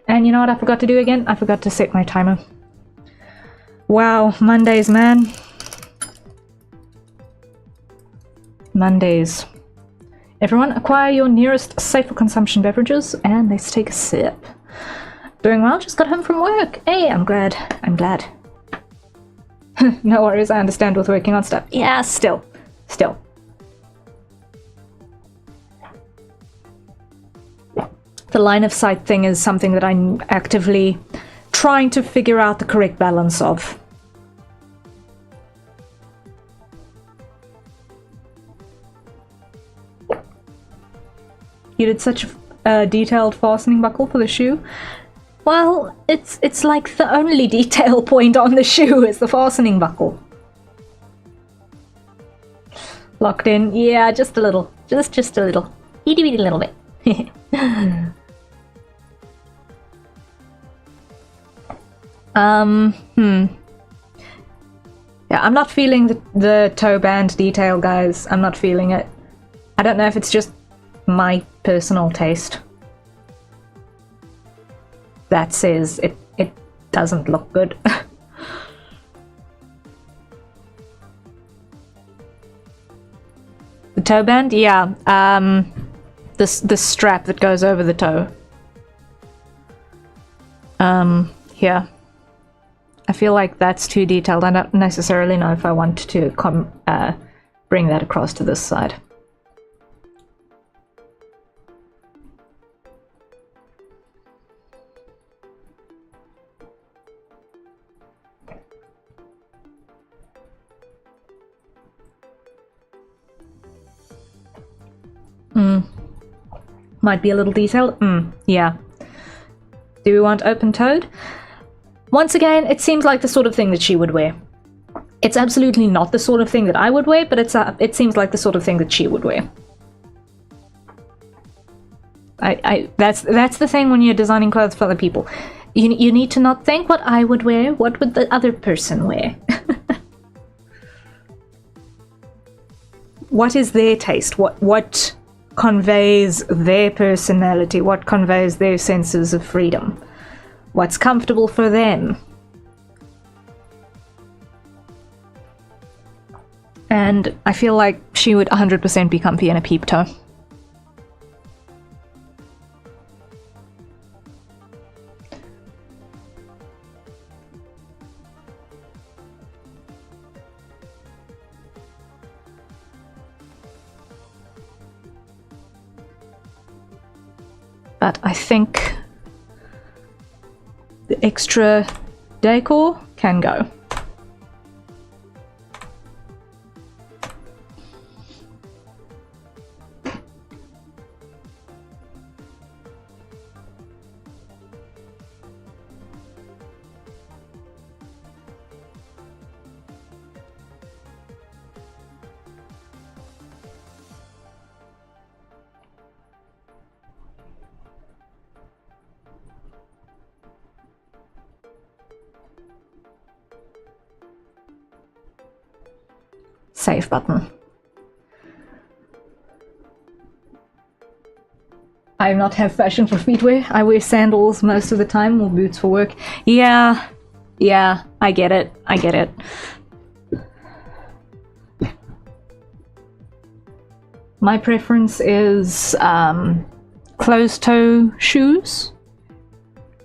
And you know what I forgot to do again? I forgot to set my timer. Wow, Mondays, man. Mondays. Everyone, acquire your nearest safe for consumption beverages, and let's take a sip. Doing well, just got home from work. Hey, I'm glad. I'm glad. No worries, I understand with working on stuff. Yeah, still. The line of sight thing is something that I'm actively trying to figure out the correct balance of. You did such a detailed fastening buckle for the shoe. Well, it's like the only detail point on the shoe is the fastening buckle. Locked in, yeah, just a little, just a little, itty bitty little bit. Yeah, I'm not feeling the toe band detail, guys. I'm not feeling it. I don't know if it's just my personal taste that says it doesn't look good. The toe band? Yeah. The strap that goes over the toe. Here. I feel like that's too detailed. I don't necessarily know if I want to bring that across to this side. Might be a little detailed. Yeah. Do we want open-toed? Once again, it seems like the sort of thing that she would wear. It's absolutely not the sort of thing that I would wear, but it seems like the sort of thing that she would wear. That's the thing when you're designing clothes for other people. You need to not think what I would wear, what would the other person wear? What is their taste? What conveys their personality? What conveys their senses of freedom? What's comfortable for them? And I feel like she would 100% be comfy in a peep toe. But I think the extra decor can go. Save button. I do not have fashion for feetwear. I wear sandals most of the time, or boots for work. Yeah, I get it. I get it. My preference is closed-toe shoes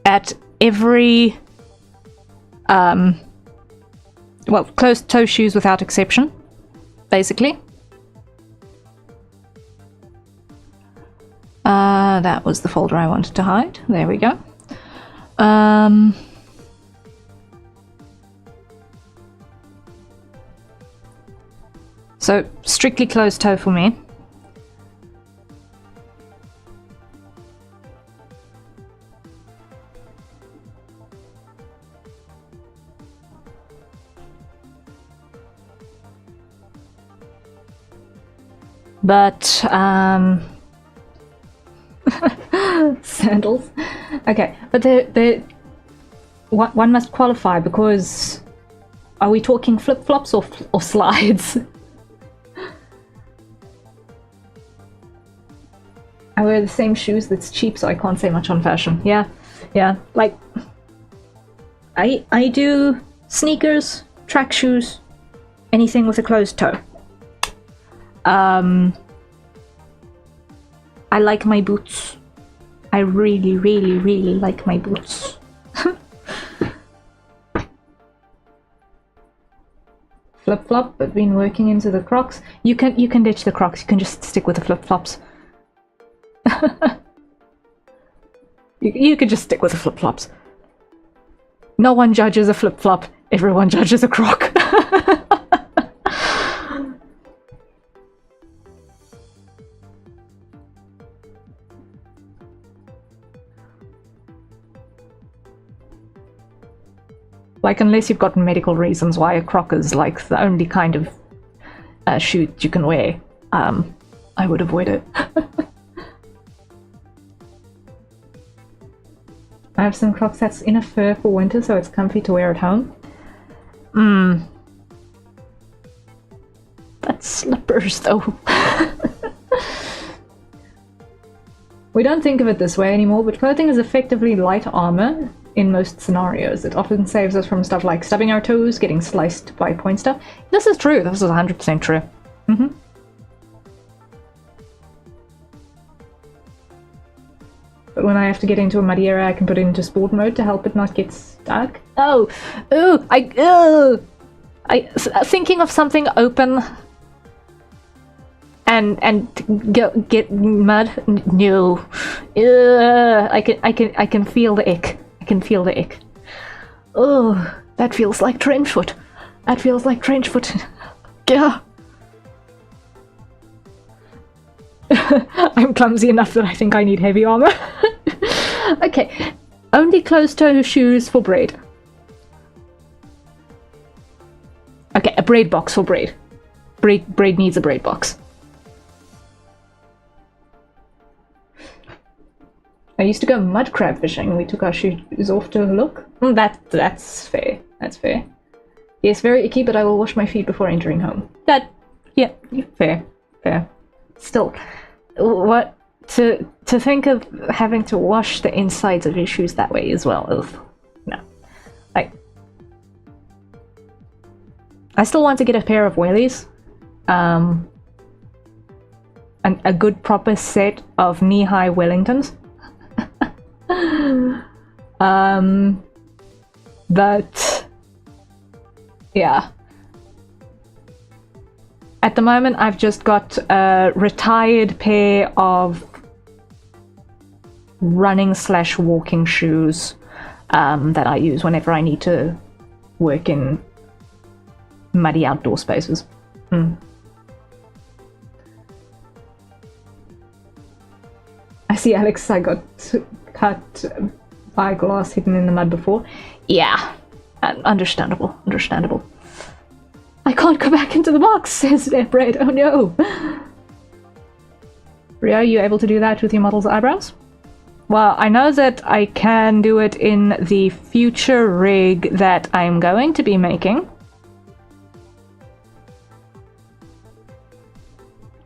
at every... well, closed-toe shoes without exception. Basically. That was the folder I wanted to hide. There we go. So, strictly closed toe for me. But, sandals. Okay, but one must qualify, because are we talking flip-flops or slides? I wear the same shoes that's cheap, so I can't say much on fashion. Yeah, like, I do sneakers, track shoes, anything with a closed toe. I like my boots. I really, really, really like my boots. Flip-flop, but been working into the Crocs. You can ditch the Crocs. You can just stick with the flip-flops. you could just stick with the flip-flops. No one judges a flip-flop. Everyone judges a Croc. Like, unless you've got medical reasons why a croc is, like, the only kind of shoe that you can wear, I would avoid it. I have some crocs that's inner fur for winter, so it's comfy to wear at home. That's slippers, though. We don't think of it this way anymore, but clothing is effectively light armor in most scenarios. It often saves us from stuff like stubbing our toes, getting sliced by point stuff. This is true. This is 100% true. But when I have to get into a muddy area, I can put it into sport mode to help it not get stuck. Oh! Ooh! Thinking of something open and get mud? No. I can feel the ick. I can feel the ick. Oh, that feels like trench foot. That feels like trench foot. Yeah. I'm clumsy enough that I think I need heavy armor. Okay. Only closed-toe shoes for braid. Okay, a braid box for braid. Braid needs a braid box. I used to go mud crab fishing and we took our shoes off to look. That's fair. That's fair. Yes, very icky, but I will wash my feet before entering home. Yeah, fair. Still, what to think of having to wash the insides of your shoes that way as well. Ugh. No. I still want to get a pair of wellies. And a good proper set of knee-high Wellingtons. But yeah. At the moment, I've just got a retired pair of running/walking shoes that I use whenever I need to work in muddy outdoor spaces. I see, Alex, I got cut by glass hidden in the mud before. Yeah, understandable. I can't go back into the box, says Bread. Oh no. Ria, are you able to do that with your model's eyebrows? Well, I know that I can do it in the future rig that I'm going to be making.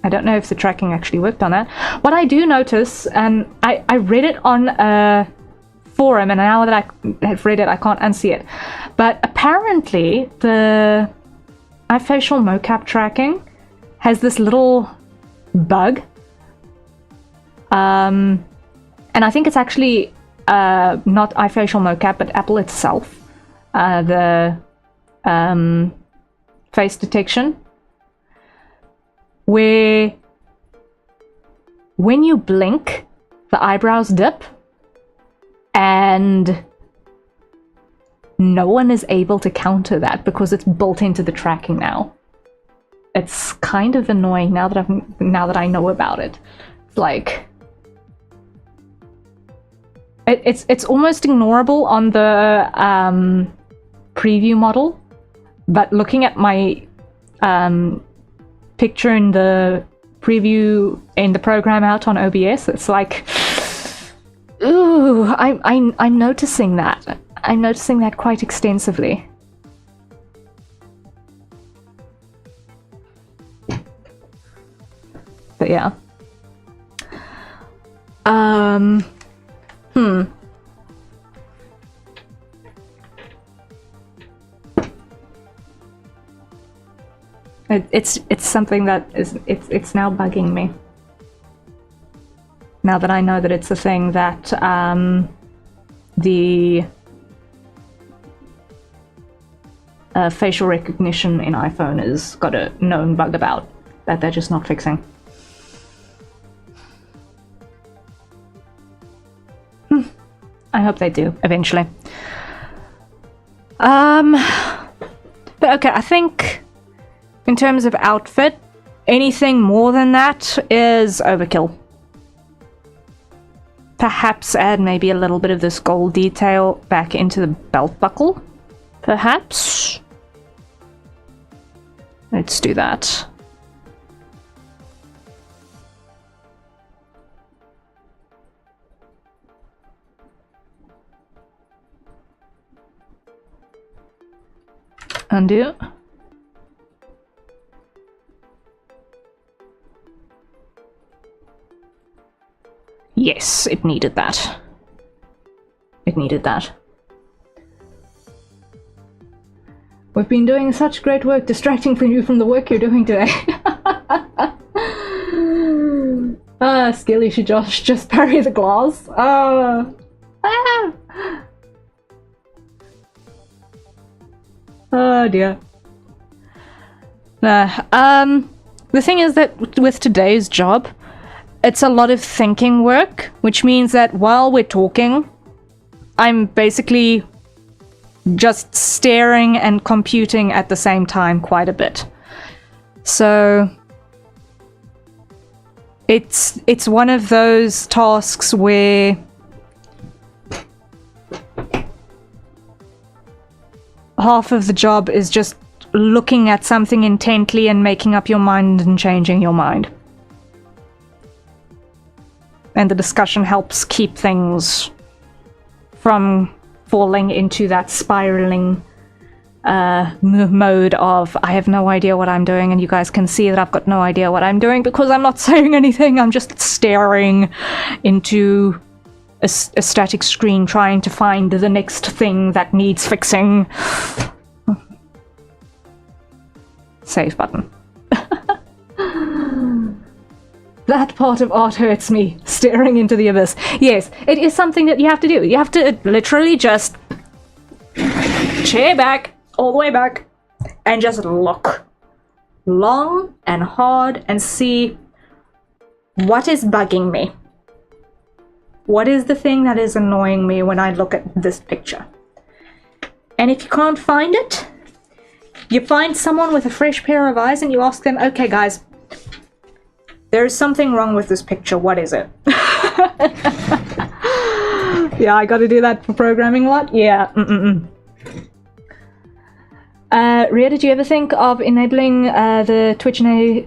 I don't know if the tracking actually worked on that. What I do notice, and I read it on a forum, and now that I have read it, I can't unsee it. But apparently, the iFacial mocap tracking has this little bug. And I think it's actually not iFacial mocap, but Apple itself. The face detection. Where when you blink, the eyebrows dip, and no one is able to counter that because it's built into the tracking now. It's kind of annoying now that I know about it. It's like it's almost ignorable on the preview model, but looking at my picture in the preview in the program out on OBS, it's like, ooh, I'm noticing that. I'm noticing that quite extensively. But yeah. It's something that is it's now bugging me. Now that I know that it's a thing that the facial recognition in iPhone has got a known bug about that they're just not fixing. I hope they do eventually. But okay, I think in terms of outfit, anything more than that is overkill. Perhaps add maybe a little bit of this gold detail back into the belt buckle. Perhaps. Let's do that. Undo. Yes, it needed that. It needed that. We've been doing such great work distracting from you from the work you're doing today. Skilly should just parry the glass. Oh dear. The thing is that with today's job, it's a lot of thinking work, which means that while we're talking, I'm basically just staring and computing at the same time quite a bit. So it's one of those tasks where half of the job is just looking at something intently and making up your mind and changing your mind. And the discussion helps keep things from falling into that spiraling mode of I have no idea what I'm doing, and you guys can see that I've got no idea what I'm doing because I'm not saying anything. I'm just staring into a static screen trying to find the next thing that needs fixing. Save button. That part of art hurts me, staring into the abyss. Yes, it is something that you have to do. You have to literally just chair back, all the way back, and just look long and hard and see what is bugging me. What is the thing that is annoying me when I look at this picture? And if you can't find it, you find someone with a fresh pair of eyes and you ask them, okay guys, there's something wrong with this picture, what is it? Yeah, I gotta do that for programming a lot? Yeah, Rhea, did you ever think of enabling the Twitch and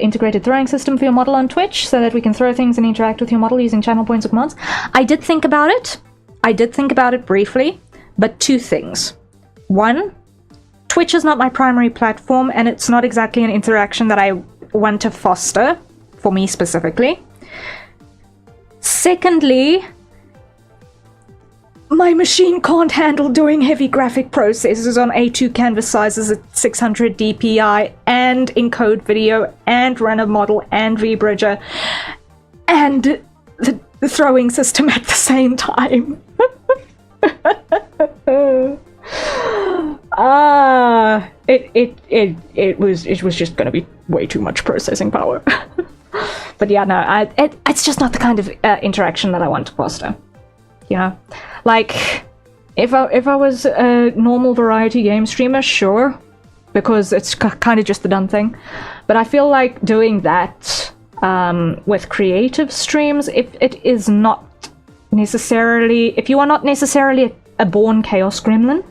integrated throwing system for your model on Twitch so that we can throw things and interact with your model using channel points or commands? I did think about it. I did think about it briefly, but two things. One, Twitch is not my primary platform and it's not exactly an interaction that I want to foster, for me specifically. Secondly, my machine can't handle doing heavy graphic processes on A2 canvas sizes at 600 dpi and encode video and run a model and VBridger and the throwing system at the same time. It was just gonna be way too much processing power. But yeah, no, it's just not the kind of interaction that I want to foster. You know, like if I was a normal variety game streamer, sure, because it's kind of just the done thing. But I feel like doing that with creative streams, if it is not necessarily, if you are not necessarily a born chaos gremlin,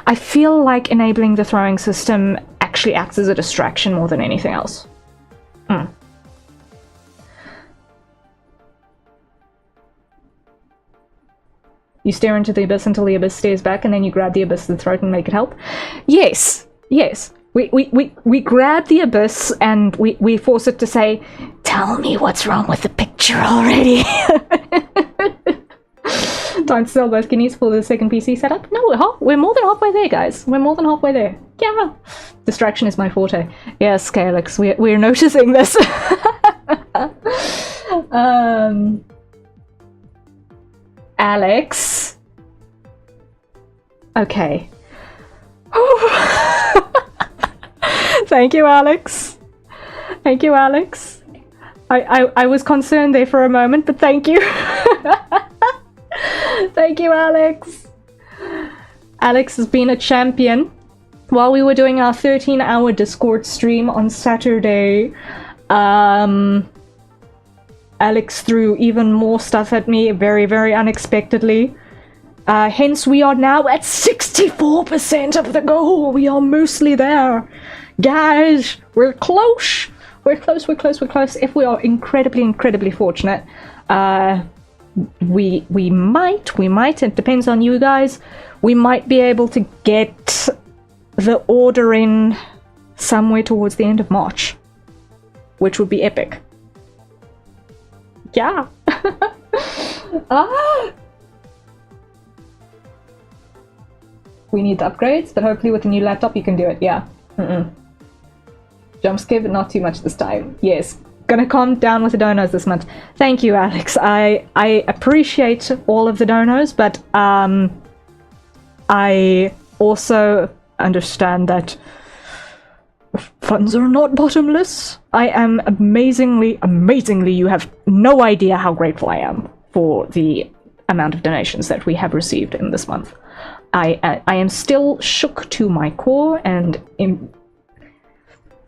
I feel like enabling the throwing system actually acts as a distraction more than anything else. You stare into the abyss until the abyss stares back, and then you grab the abyss to the throat and make it help. Yes, yes. We grab the abyss and we force it to say, "Tell me what's wrong with the picture already." Time to sell both guineas for the second PC setup. No, we're more than halfway there, guys. We're more than halfway there. Yeah. Distraction is my forte. Yes, Calyx, we're noticing this. Alex. Okay. Thank you, Alex. Thank you, Alex. I was concerned there for a moment, but thank you. Thank you, Alex. Alex has been a champion. While we were doing our 13-hour Discord stream on Saturday, Alex threw even more stuff at me very, very unexpectedly. Hence, we are now at 64% of the goal. We are mostly there. Guys, we're close. We're close. If we are incredibly fortunate, we might, it depends on you guys, we might be able to get the order in somewhere towards the end of March, which would be epic. Yeah. We need the upgrades, but hopefully with a new laptop you can do it. Yeah. Jump scare, but not too much this time. Yes. Gonna calm down with the donos this month. Thank you, Alex. I appreciate all of the donos, but I also understand that funds are not bottomless. I am amazingly, you have no idea how grateful I am for the amount of donations that we have received in this month. I am still shook to my core and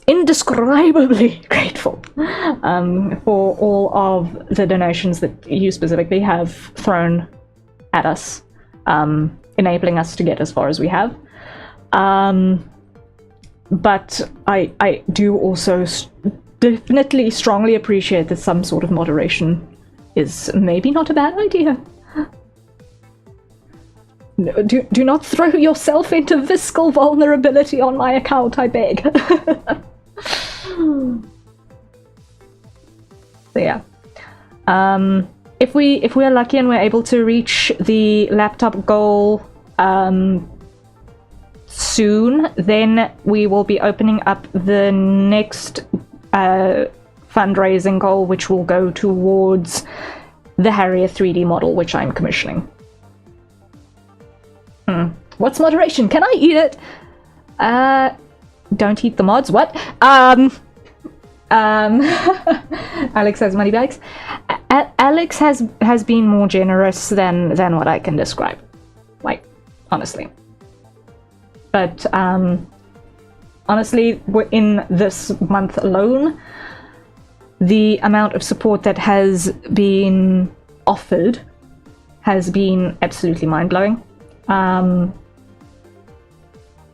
indescribably grateful for all of the donations that you specifically have thrown at us, enabling us to get as far as we have. But I do also definitely strongly appreciate that some sort of moderation is maybe not a bad idea. No, do not throw yourself into fiscal vulnerability on my account, I beg. So yeah. If we are lucky and we're able to reach the laptop goal soon, then we will be opening up the next fundraising goal, which will go towards the Harrier 3D model, which I'm commissioning. What's moderation? Can I eat it? Don't eat the mods. What? Alex has money bags. Alex has been more generous than what I can describe. Like, honestly. But honestly, in this month alone, the amount of support that has been offered has been absolutely mind-blowing.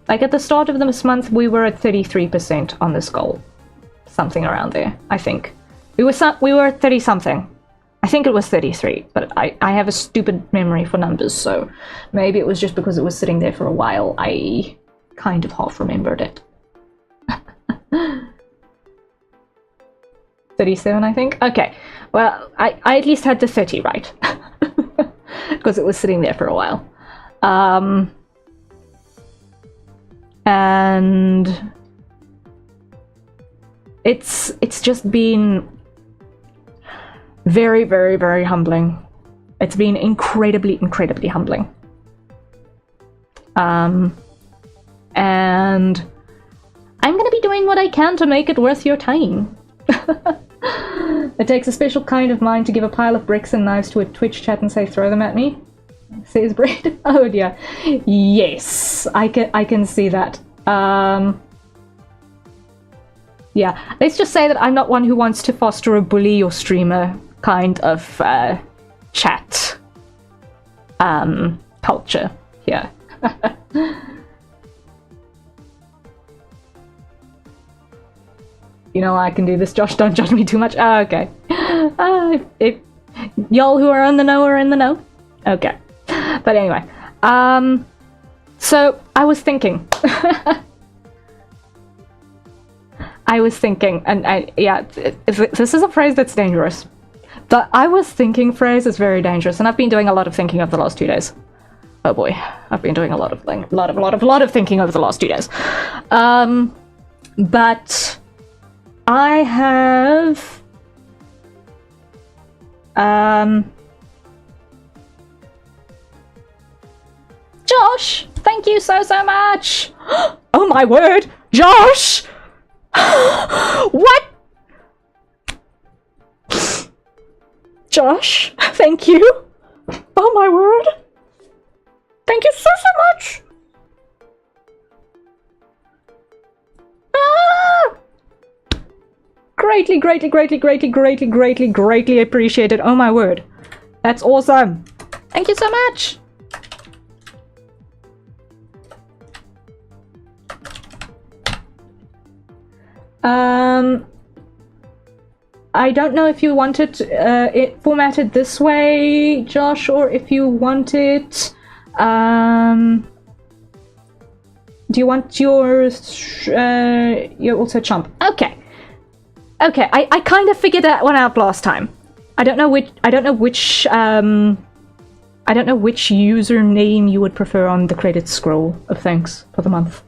Like at the start of this month, we were at 33% on this goal. Something around there, I think. We were at 30-something. I think it was 33, but I have a stupid memory for numbers, so maybe it was just because it was sitting there for a while, I kind of half remembered it. 37, I think? Okay, well, I at least had the 30 right. Because it was sitting there for a while. And it's just been very, very, very humbling. It's been incredibly humbling. And I'm gonna be doing what I can to make it worth your time. It takes a special kind of mind to give a pile of bricks and knives to a Twitch chat and say, throw them at me. Says Brad. Oh dear. Yes, I can see that. Yeah, let's just say that I'm not one who wants to foster a bully or streamer kind of chat culture here. You know I can do this, Josh, don't judge me too much. Oh, okay. If y'all who are in the know are in the know. Okay. But anyway, so I was thinking. And yeah, this is a phrase that's dangerous. The I was thinking phrase is very dangerous, and I've been doing a lot of thinking over the last 2 days. Oh boy, I've been doing a lot of thinking over the last 2 days. But I have Josh, thank you so much. Oh my word, Josh. What? Josh, thank you. Oh my word. Thank you so much. Greatly appreciated. Oh my word. That's awesome. Thank you so much. I don't know if you want it formatted this way, Josh, or if you want it... do you want yours... you're also chomp. Okay. Okay, I kind of figured that one out last time. I don't know which username you would prefer on the credit scroll of thanks for the month.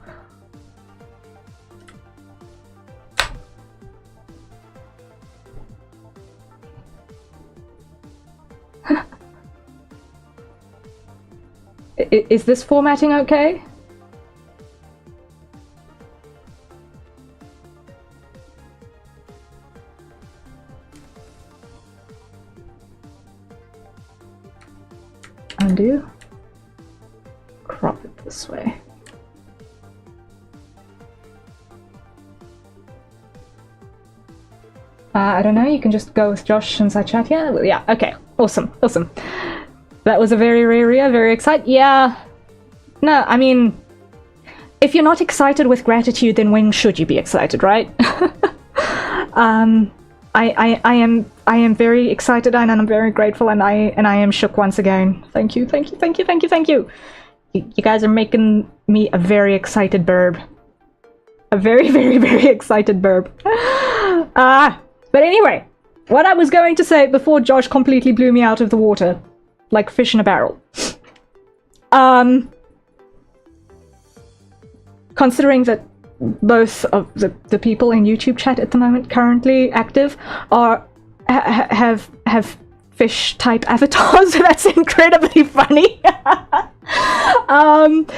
Is this formatting okay? Undo. Crop it this way. I don't know, you can just go with Josh inside chat. Yeah, okay. Awesome. That was a very rare, very excited. Yeah. No, I mean, if you're not excited with gratitude, then when should you be excited, right? I am very excited and I'm very grateful and I am shook once again. Thank you. You guys are making me a very excited burb. A very, very, very excited burb. But anyway, what I was going to say before Josh completely blew me out of the water, like fish in a barrel. Considering that both of the people in YouTube chat at the moment currently active have fish type avatars. That's incredibly funny.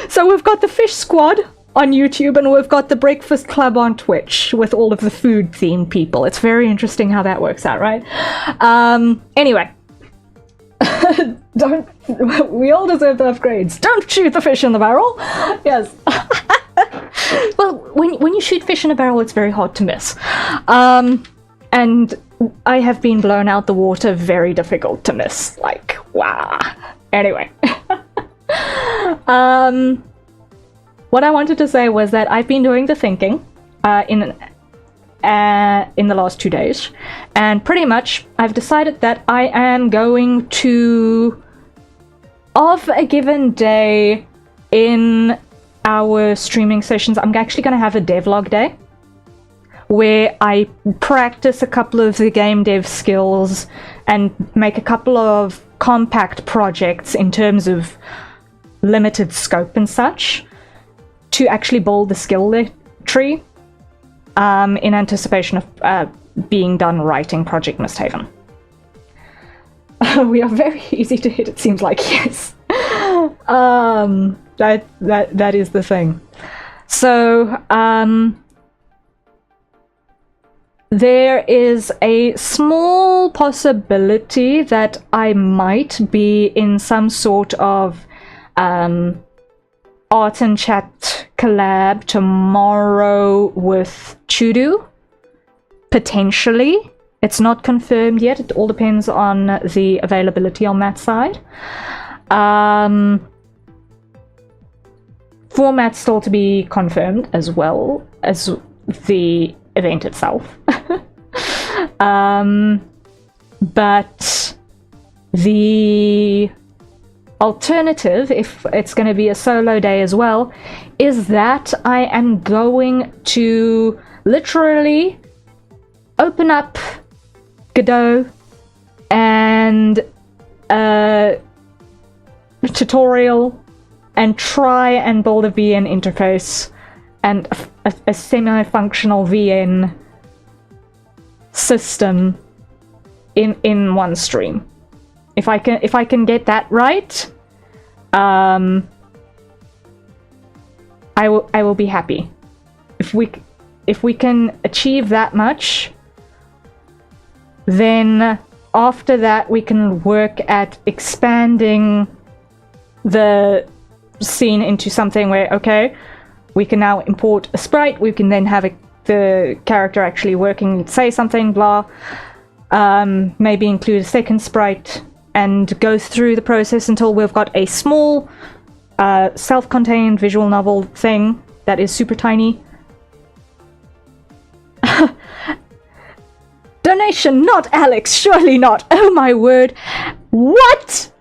So we've got the Fish Squad on YouTube and we've got the Breakfast Club on Twitch with all of the food themed people. It's very interesting how that works out, right? Anyway. We all deserve the upgrades. Don't shoot the fish in the barrel. Yes. Well, when you shoot fish in a barrel, it's very hard to miss. And I have been blown out the water, very difficult to miss. Like, wow. Anyway. What I wanted to say was that I've been doing the thinking in the last 2 days, and pretty much I've decided that I am going to, of a given day in our streaming sessions, I'm actually going to have a devlog day where I practice a couple of the game dev skills and make a couple of compact projects in terms of limited scope and such to actually build the skill tree in anticipation of being done writing Project Mystehaven. We are very easy to hit, it seems like, yes. That is the thing. So, there is a small possibility that I might be in some sort of art and chat collab tomorrow with Chudu. Potentially. It's not confirmed yet. It all depends on the availability on that side. Format still to be confirmed as well as the event itself. But the alternative, if it's going to be a solo day as well, is that I am going to literally open up Godot and tutorial and try and build a VN interface and a semi-functional VN system in one stream. If I can get that right, I will be happy. If we can achieve that much, then after that we can work at expanding the scene into something where, okay, we can now import a sprite, we can then have the character actually working, say something, blah, maybe include a second sprite, and go through the process until we've got a small self-contained visual novel thing that is super tiny. Donation, not Alex, surely not. Oh my word. What?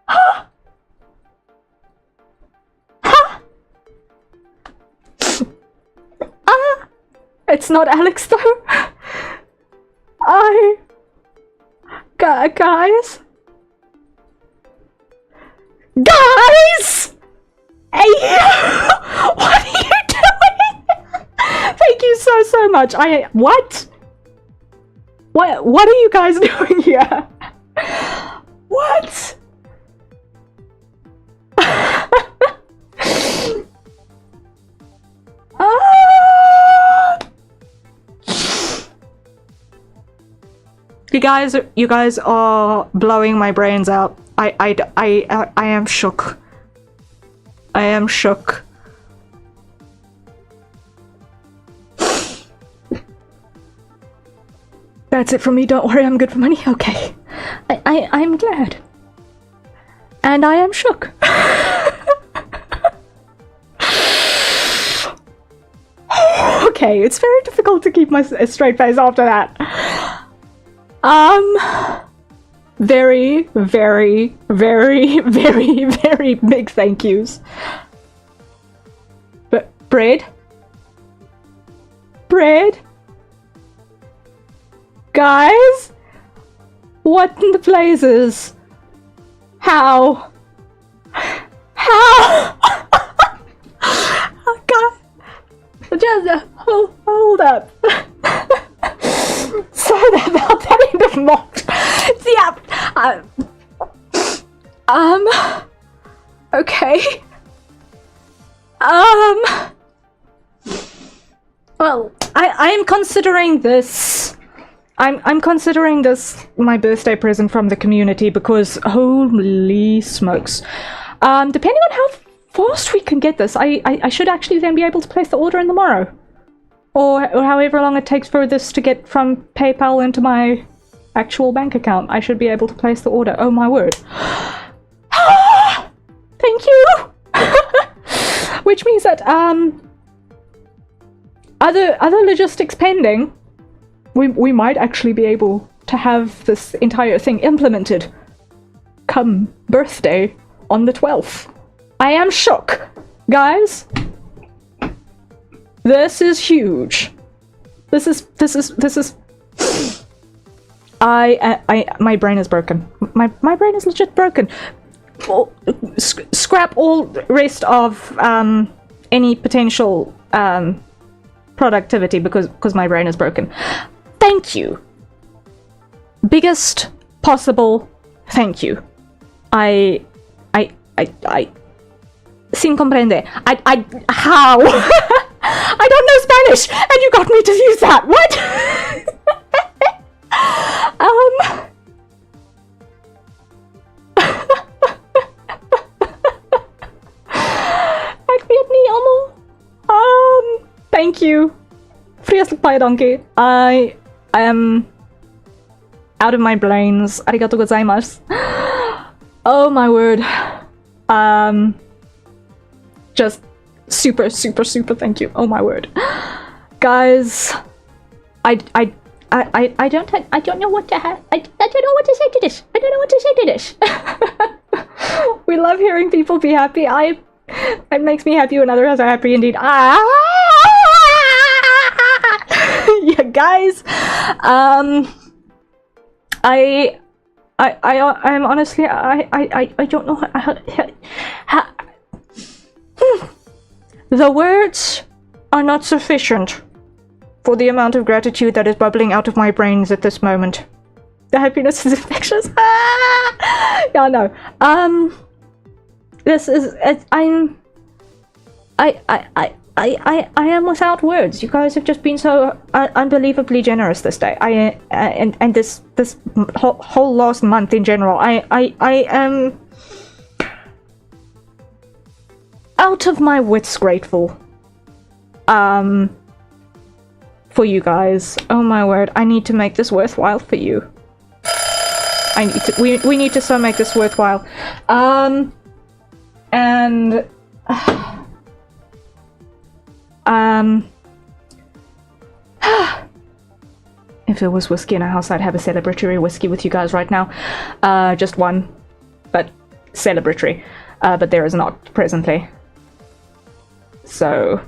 Huh? Huh? It's not Alex though. Guys? Guys! Hey! What are you doing? Thank you so much. What? What are you guys doing here? What? You guys are blowing my brains out. I am shook. I am shook. That's it from me, don't worry, I'm good for money. Okay. I'm glad. And I am shook. Okay, it's very difficult to keep a straight face after that. Very big thank yous. But bread? Guys? What in the blazes? How? Oh God. Just hold up. Sorry about that in the mocked. Yeah. Okay. Well, I'm considering this. I'm considering this my birthday present from the community because holy smokes. Depending on how fast we can get this, I should actually then be able to place the order in tomorrow. Or however long it takes for this to get from PayPal into my actual bank account. I should be able to place the order. Oh my word. Thank you! Which means that, other logistics pending, we might actually be able to have this entire thing implemented come birthday on the 12th. I am shook, guys. This is huge. This is. My brain is broken. My brain is legit broken. Scrap all rest of any potential productivity because my brain is broken. Thank you. Biggest possible thank you. Sin comprende. How? I don't know Spanish, and you got me to use that. What? Thank you. Frias Pai Donkey. I am out of my brains. Arigatou gozaimasu. Oh my word. Just super thank you. Oh my word. Guys, I don't know what to have. I don't know what to say to this. I don't know what to say to this. We love hearing people be happy. It makes me happy when others are happy indeed. Yeah, guys. I'm honestly I don't know how the words are not sufficient for the amount of gratitude that is bubbling out of my brains at this moment. The happiness is infectious. Yeah, no. This is I am without words. You guys have just been so unbelievably generous this day. And this whole last month in general. I am out of my wits grateful. For you guys. Oh my word. I need to make this worthwhile for you. We need to so make this worthwhile. If there was whiskey in a house, I'd have a celebratory whiskey with you guys right now. Just one, but celebratory. But there is not presently. So,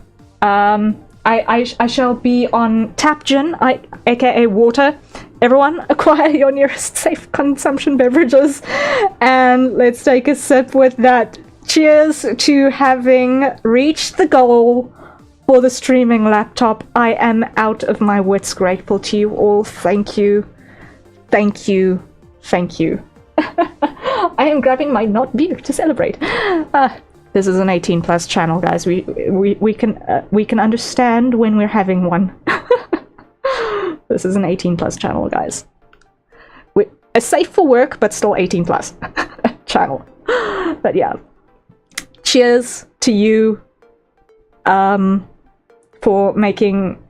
I shall be on tap gin, aka water. Everyone, acquire your nearest safe consumption beverages, and let's take a sip with that. Cheers to having reached the goal for the streaming laptop. I am out of my wits, grateful to you all. Thank you. Thank you. Thank you. I am grabbing my not beer to celebrate. This is an 18 plus channel, guys. We can understand when we're having one. This is an 18 plus channel, guys. A safe for work, but still 18 plus channel. But yeah. Cheers to you for making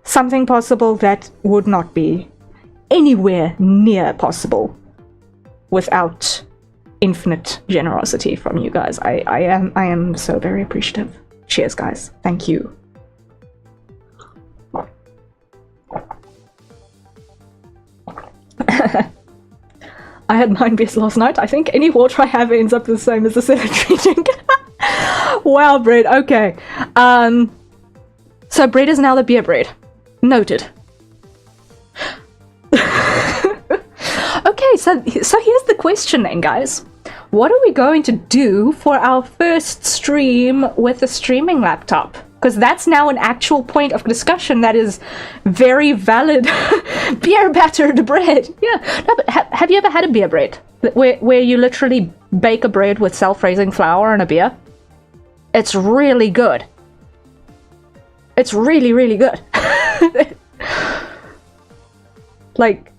something possible that would not be anywhere near possible without infinite generosity from you guys. I am so very appreciative. Cheers, guys. Thank you. I had 9 beers last night. I think any water I have ends up the same as the cemetery drink. Wow, bread. Okay. So bread is now the beer bread. Noted. Okay, so here's the question then, guys. What are we going to do for our first stream with a streaming laptop? Because that's now an actual point of discussion that is very valid. Beer battered bread. Yeah. No, but have you ever had a beer bread? Where you literally bake a bread with self-raising flour and a beer? It's really good. It's really, really good. Like,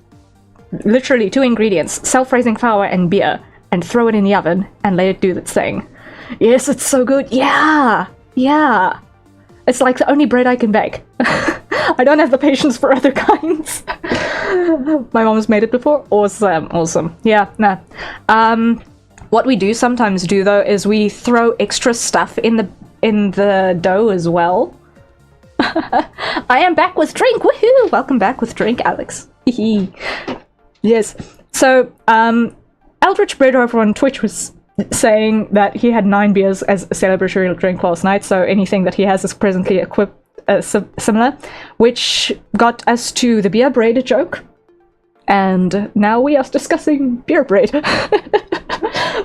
literally 2 ingredients, self-raising flour and beer, and throw it in the oven and let it do its thing. Yes, it's so good. Yeah. Yeah. It's like the only bread I can bake. I don't have the patience for other kinds. My mom's made it before. Awesome, awesome. Yeah, nah. What we do sometimes do though is we throw extra stuff in the dough as well. I am back with drink. Woohoo! Welcome back with drink, Alex. Yes. So, Eldritch Bread over on Twitch was saying that he had 9 beers as a celebratory drink last night, so anything that he has is presently equipped similar, which got us to the beer bread joke, and now we are discussing beer bread.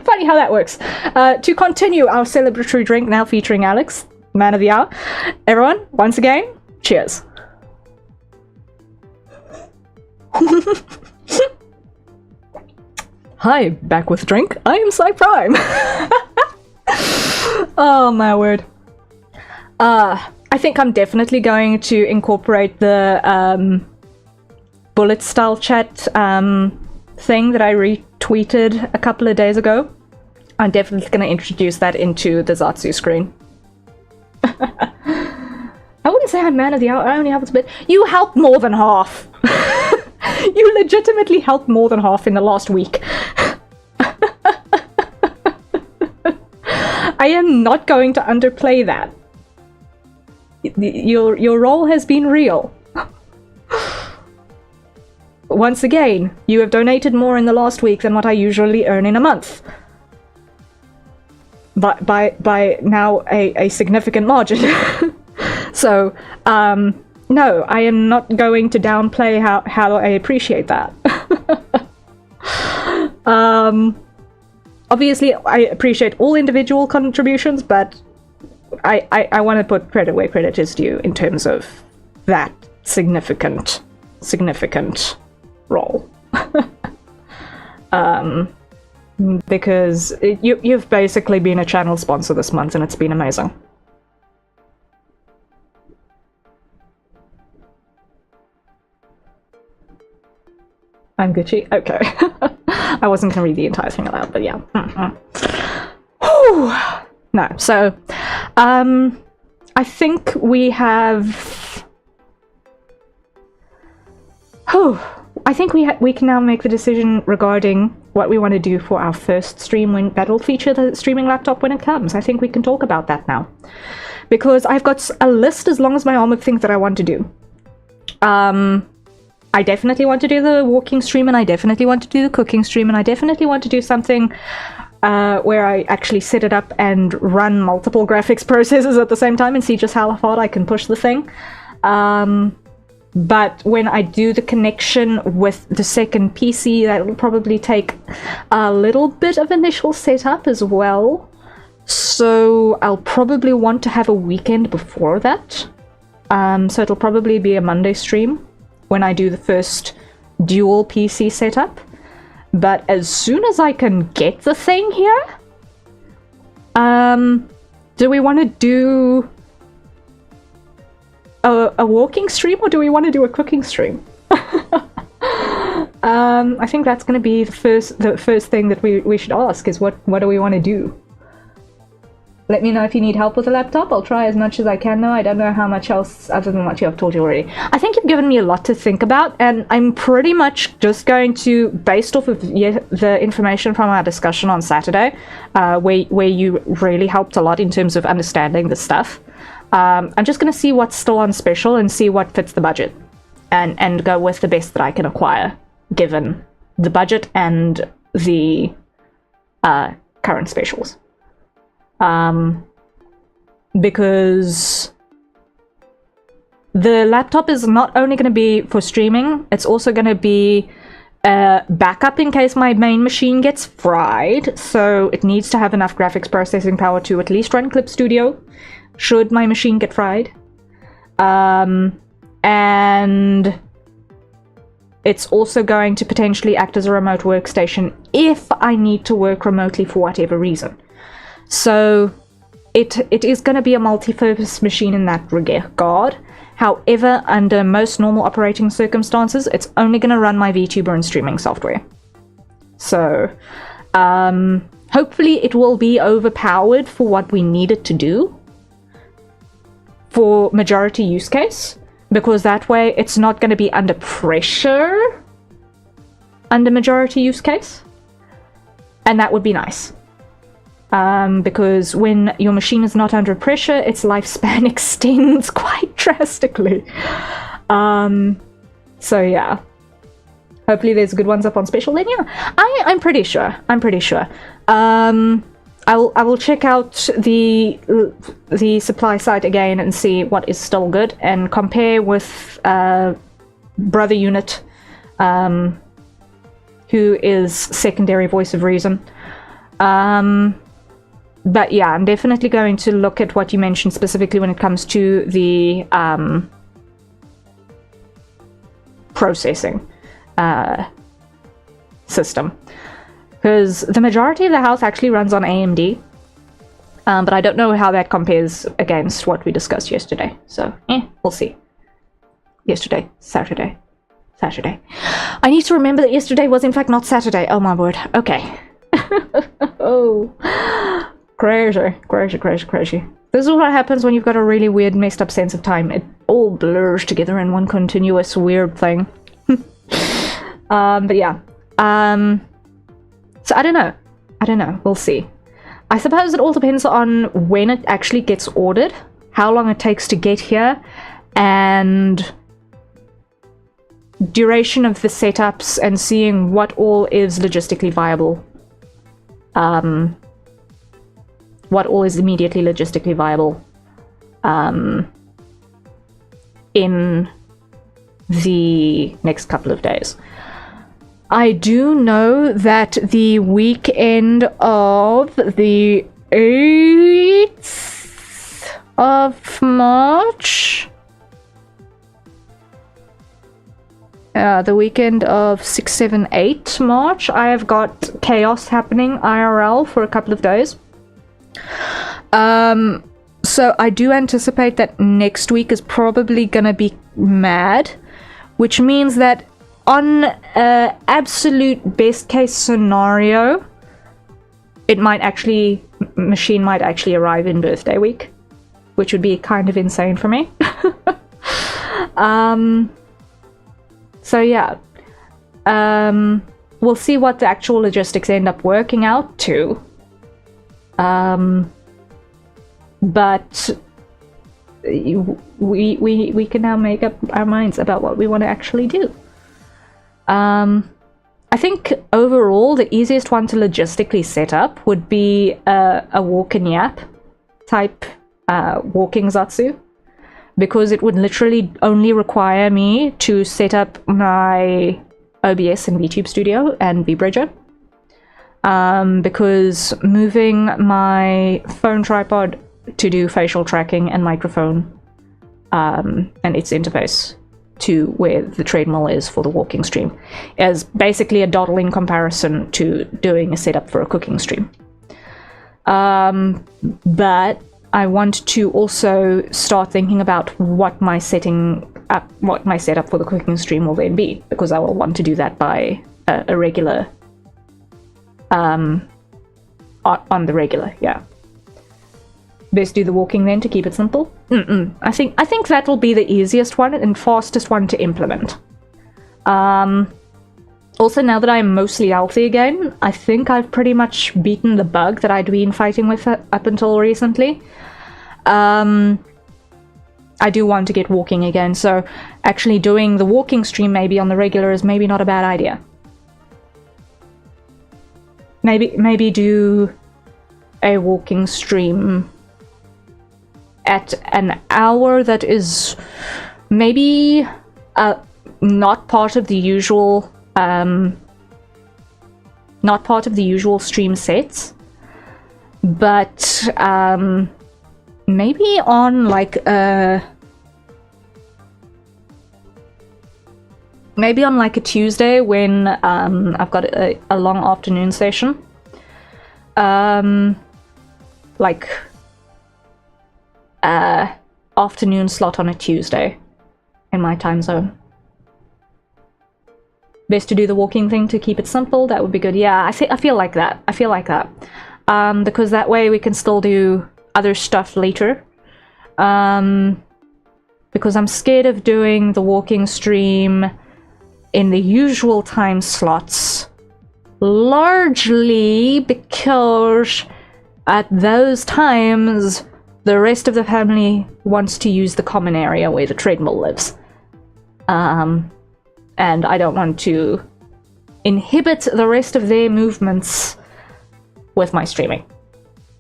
Funny how that works. To continue our celebratory drink, now featuring Alex, man of the hour. Everyone, once again, cheers. Hi, back with drink. I am Cy Prime. Oh my word. I think I'm definitely going to incorporate the bullet style chat thing that I retweeted a couple of days ago. I'm definitely going to introduce that into the Zatsu screen. I wouldn't say I'm man of the hour. I only helped a bit. You helped more than half. You legitimately helped more than half in the last week. I am not going to underplay that. Your role has been real. Once again, you have donated more in the last week than what I usually earn in a month. But by now a significant margin. So, no, I am not going to downplay how I appreciate that. Obviously, I appreciate all individual contributions, but I want to put credit where credit is due in terms of that significant role. Because you've basically been a channel sponsor this month, and it's been amazing. I'm Gucci? Okay. I wasn't going to read the entire thing aloud, but yeah. No, so, I think we have... I think we can now make the decision regarding what we want to do for our first stream when that'll feature the streaming laptop when it comes. I think we can talk about that now. Because I've got a list as long as my arm of things that I want to do. I definitely want to do the walking stream, and I definitely want to do the cooking stream, and I definitely want to do something where I actually set it up and run multiple graphics processors at the same time and see just how hard I can push the thing. But when I do the connection with the second PC, that will probably take a little bit of initial setup as well. So I'll probably want to have a weekend before that. So it'll probably be a Monday stream when I do the first dual PC setup. But as soon as I can get the thing here, do we want to do a walking stream, or do we want to do a cooking stream? I think that's going to be the first thing that we should ask is what do we want to do? Let me know if you need help with the laptop. I'll try as much as I can, though. I don't know how much else other than what I've told you already. I think you've given me a lot to think about, and I'm pretty much just going to, based off of the information from our discussion on Saturday, where you really helped a lot in terms of understanding the stuff. I'm just going to see what's still on special and see what fits the budget, and go with the best that I can acquire, given the budget and the current specials. Because the laptop is not only going to be for streaming, it's also going to be a backup in case my main machine gets fried, so it needs to have enough graphics processing power to at least run Clip Studio, should my machine get fried. And it's also going to potentially act as a remote workstation if I need to work remotely for whatever reason. So it is going to be a multi-purpose machine in that regard. However, under most normal operating circumstances, it's only going to run my VTuber and streaming software. So hopefully it will be overpowered for what we need it to do for majority use case, because that way it's not going to be under pressure under majority use case, and that would be nice. Because when your machine is not under pressure, its lifespan extends quite drastically. So yeah. Hopefully there's good ones up on special then, yeah. I'm pretty sure. I will check out the supply site again and see what is still good and compare with Brother Unit, who is secondary voice of reason. But yeah, I'm definitely going to look at what you mentioned specifically when it comes to the processing system. Because the majority of the house actually runs on AMD. But I don't know how that compares against what we discussed yesterday. So, we'll see. Saturday. I need to remember that yesterday was in fact not Saturday. Oh my word. Okay. Oh. Crazy. This is what happens when you've got a really weird, messed up sense of time. It all blurs together in one continuous weird thing. But yeah. So I don't know. We'll see. I suppose it all depends on when it actually gets ordered, how long it takes to get here, and duration of the setups, and seeing what all is logistically viable. What all is immediately logistically viable in the next couple of days. I do know that the weekend of the 8th of March, the weekend of 6, 7, 8 March, I have got chaos happening IRL for a couple of days. So I do anticipate that next week is probably gonna be mad, which means that on an absolute best case scenario, machine might actually arrive in birthday week, which would be kind of insane for me. So yeah, we'll see what the actual logistics end up working out to. But we can now make up our minds about what we want to actually do. I think overall the easiest one to logistically set up would be a walk and yap type walking Zatsu, because it would literally only require me to set up my OBS and VTube Studio and VBridger. Because moving my phone tripod to do facial tracking and microphone and its interface to where the treadmill is for the walking stream is basically a doddle in comparison to doing a setup for a cooking stream. But I want to also start thinking about what my setup for the cooking stream will then be, because I will want to do that by a regular on the regular, yeah. Best do the walking then to keep it simple. I think that will be the easiest one and fastest one to implement. Also, now that I'm mostly healthy again, I think I've pretty much beaten the bug that I'd been fighting with up until recently. I do want to get walking again, so actually doing the walking stream maybe on the regular is maybe not a bad idea. Maybe do a walking stream at an hour that is maybe not part of the usual stream sets, but maybe on like a Tuesday when I've got a long afternoon session. Afternoon slot on a Tuesday in my time zone. Best to do the walking thing to keep it simple. That would be good. Yeah, I feel like that. Because that way we can still do other stuff later. Because I'm scared of doing the walking stream in the usual time slots, largely because at those times the rest of the family wants to use the common area where the treadmill lives. And I don't want to inhibit the rest of their movements with my streaming.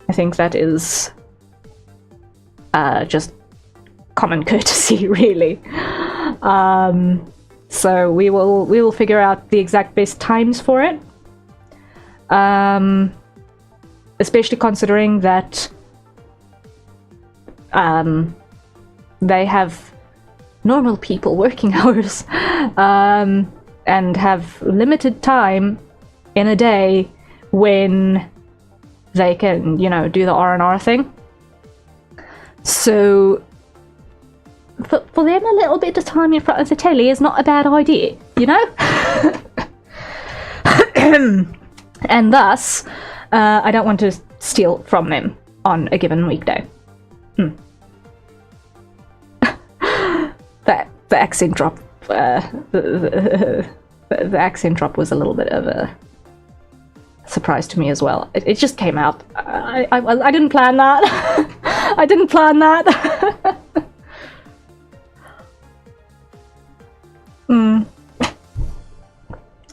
I think that is just common courtesy, really. So we will figure out the exact best times for it. Especially considering that they have normal people working hours and have limited time in a day when they can, do the R&R thing. So for them, a little bit of time in front of the telly is not a bad idea, And thus, I don't want to steal from them on a given weekday. The accent drop, the accent drop was a little bit of a surprise to me as well. It just came out. I didn't plan that. I didn't plan that.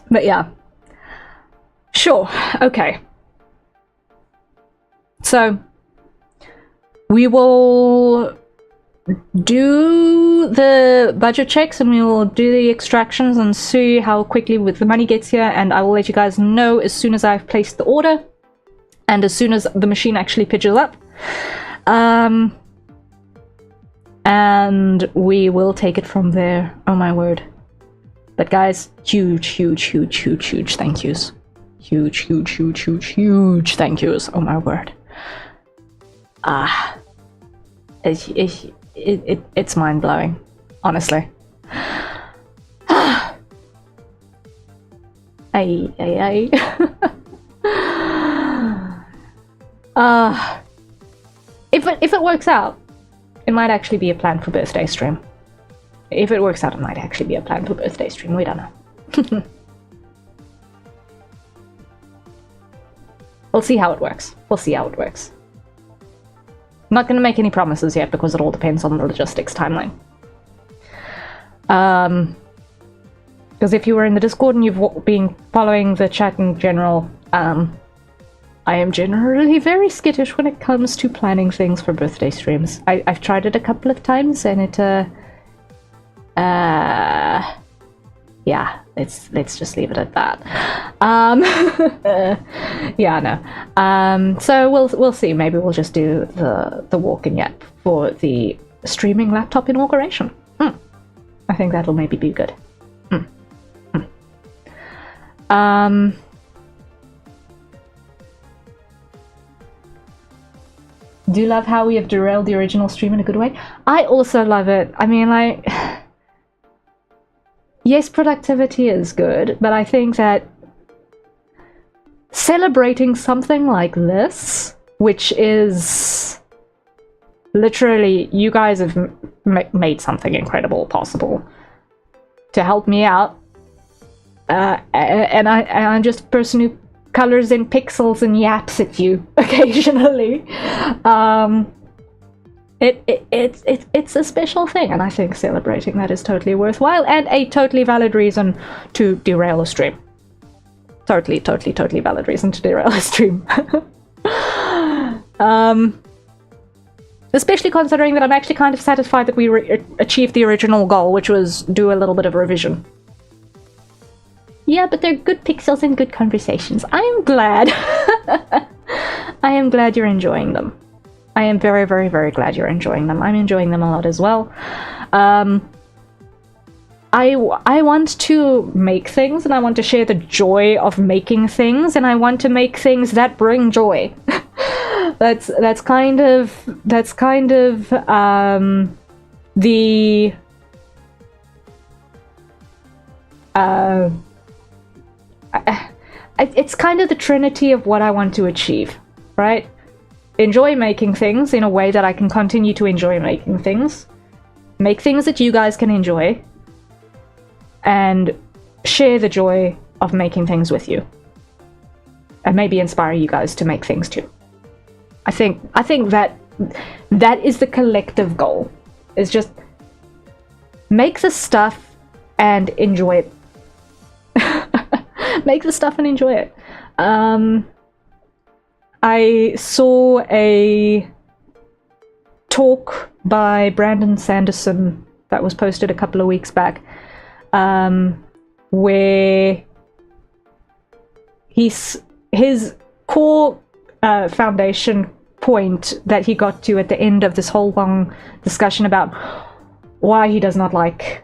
But yeah. Sure, okay. So, we will do the budget checks and we will do the extractions and see how quickly the money gets here, and I will let you guys know as soon as I've placed the order and as soon as the machine actually pitches up. And we will take it from there. Oh my word. But guys, huge thank yous. Huge thank yous. Oh my word. It's mind-blowing, honestly. Ay. If it works out, it might actually be a plan for birthday stream. If it works out, it might actually be a plan for birthday stream. We don't know. We'll see how it works. Not going to make any promises yet because it all depends on the logistics timeline. Because if you were in the Discord and you've been following the chat in general, I am generally very skittish when it comes to planning things for birthday streams. I've tried it a couple of times and it, yeah, let's just leave it at that. Yeah, no. So we'll see. Maybe we'll just do the walk and yap for the streaming laptop inauguration. I think that'll maybe be good. Do you love how we have derailed the original stream in a good way? I also love it. I mean, like, yes, productivity is good, but I think that celebrating something like this, which is literally, you guys have made something incredible possible to help me out. And I'm just a person who colors in pixels and yaps at you occasionally. It's a special thing, and I think celebrating that is totally worthwhile and a totally valid reason to derail a stream. Totally valid reason to derail a stream. Especially considering that I'm actually kind of satisfied that we achieved the original goal, which was do a little bit of revision. Yeah, but they're good pixels and good conversations. I am glad. I am glad you're enjoying them. I am very, very, very glad you're enjoying them. I'm enjoying them a lot as well. I want to make things, and I want to share the joy of making things, and I want to make things that bring joy. that's kind of the it's kind of the trinity of what I want to achieve, right? Enjoy making things in a way that I can continue to enjoy making things. Make things that you guys can enjoy. And share the joy of making things with you. And maybe inspire you guys to make things too. I think that is the collective goal. Is just make the stuff and enjoy it. Make the stuff and enjoy it. I saw a talk by Brandon Sanderson that was posted a couple of weeks back, where his core foundation point that he got to at the end of this whole long discussion about why he does not like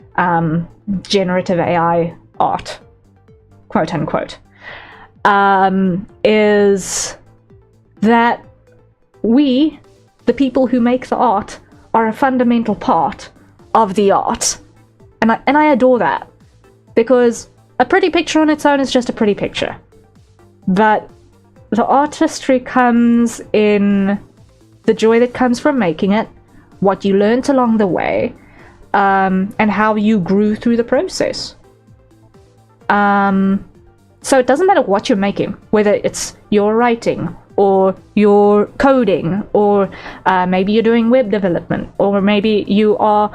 generative AI art, quote unquote, is that we, the people who make the art, are a fundamental part of the art. And I adore that, because a pretty picture on its own is just a pretty picture. But the artistry comes in the joy that comes from making it, what you learned along the way, and how you grew through the process. So it doesn't matter what you're making, whether it's your writing, or you're coding, or maybe you're doing web development, or maybe you are,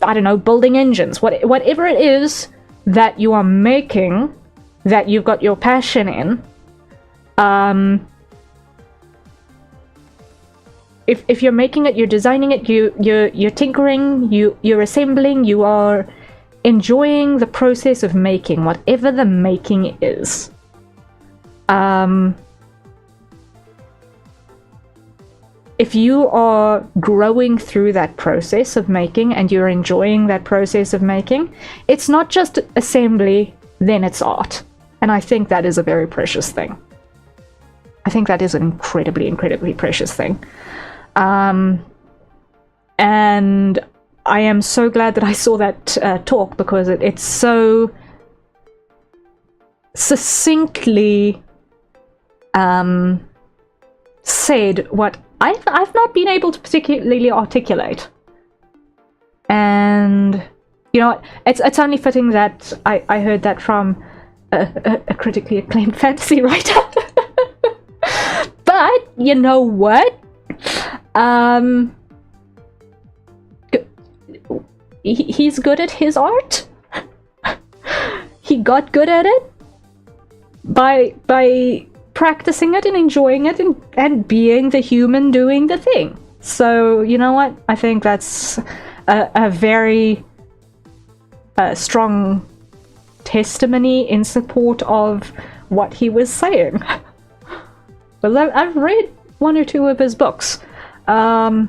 I don't know, building engines. Whatever it is that you are making, that you've got your passion in, if you're making it, you're designing it, you're tinkering, you're assembling, you are enjoying the process of making, whatever the making is. If you are growing through that process of making and you're enjoying that process of making, it's not just assembly, then it's art. And I think that is a very precious thing. I think that is an incredibly, incredibly precious thing. And I am so glad that I saw that talk, because it's so succinctly said what I've not been able to particularly articulate. And you know, it's only fitting that I heard that from a critically acclaimed fantasy writer. But you know what? He's good at his art. He got good at it by practicing it and enjoying it and being the human doing the thing. So, you know what? I think that's a very strong testimony in support of what he was saying. But I've read one or two of his books, and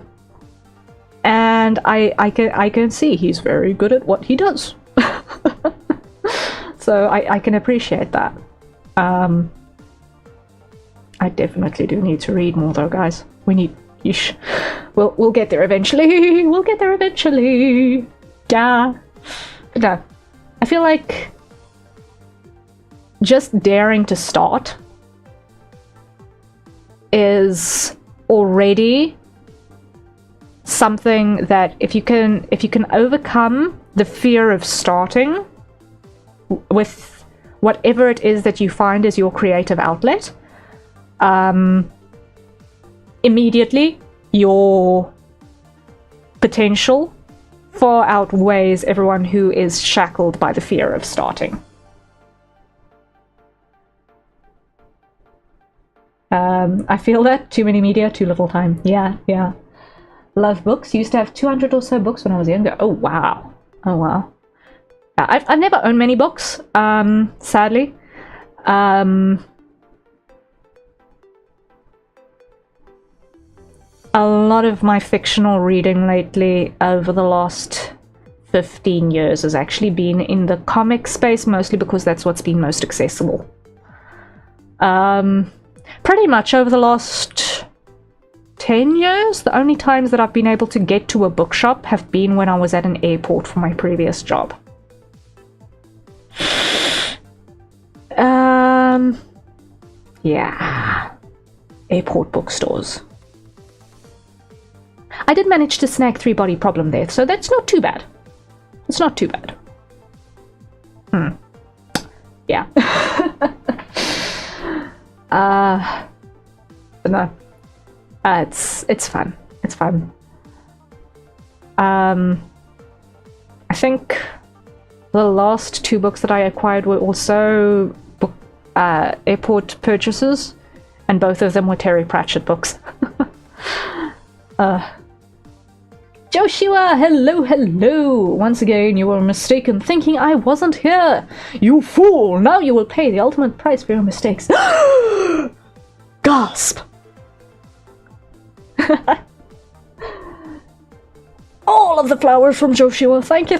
I can see he's very good at what he does. So I can appreciate that. I definitely do need to read more, though, guys. We need. Yeesh. We'll get there eventually. We'll get there eventually. Yeah. But no, I feel like just daring to start is already something that if you can overcome the fear of starting with whatever it is that you find is your creative outlet, immediately your potential far outweighs everyone who is shackled by the fear of starting. I feel that. Too many media, too little time. Yeah. Love books. Used to have 200 or so books when I was younger. Oh, wow. I've never owned many books, sadly. A lot of my fictional reading lately over the last 15 years has actually been in the comic space, mostly because that's what's been most accessible. Pretty much over the last 10 years, the only times that I've been able to get to a bookshop have been when I was at an airport for my previous job. Yeah. Airport bookstores. I did manage to snag 3 Body Problem there, so that's not too bad. It's not too bad. Yeah. But no. It's fun. It's fun. I think the last 2 books that I acquired were also airport purchases, and both of them were Terry Pratchett books. Joshua, hello! Once again, you were mistaken, thinking I wasn't here! You fool! Now you will pay the ultimate price for your mistakes. Gasp! All of the flowers from Joshua. Thank you.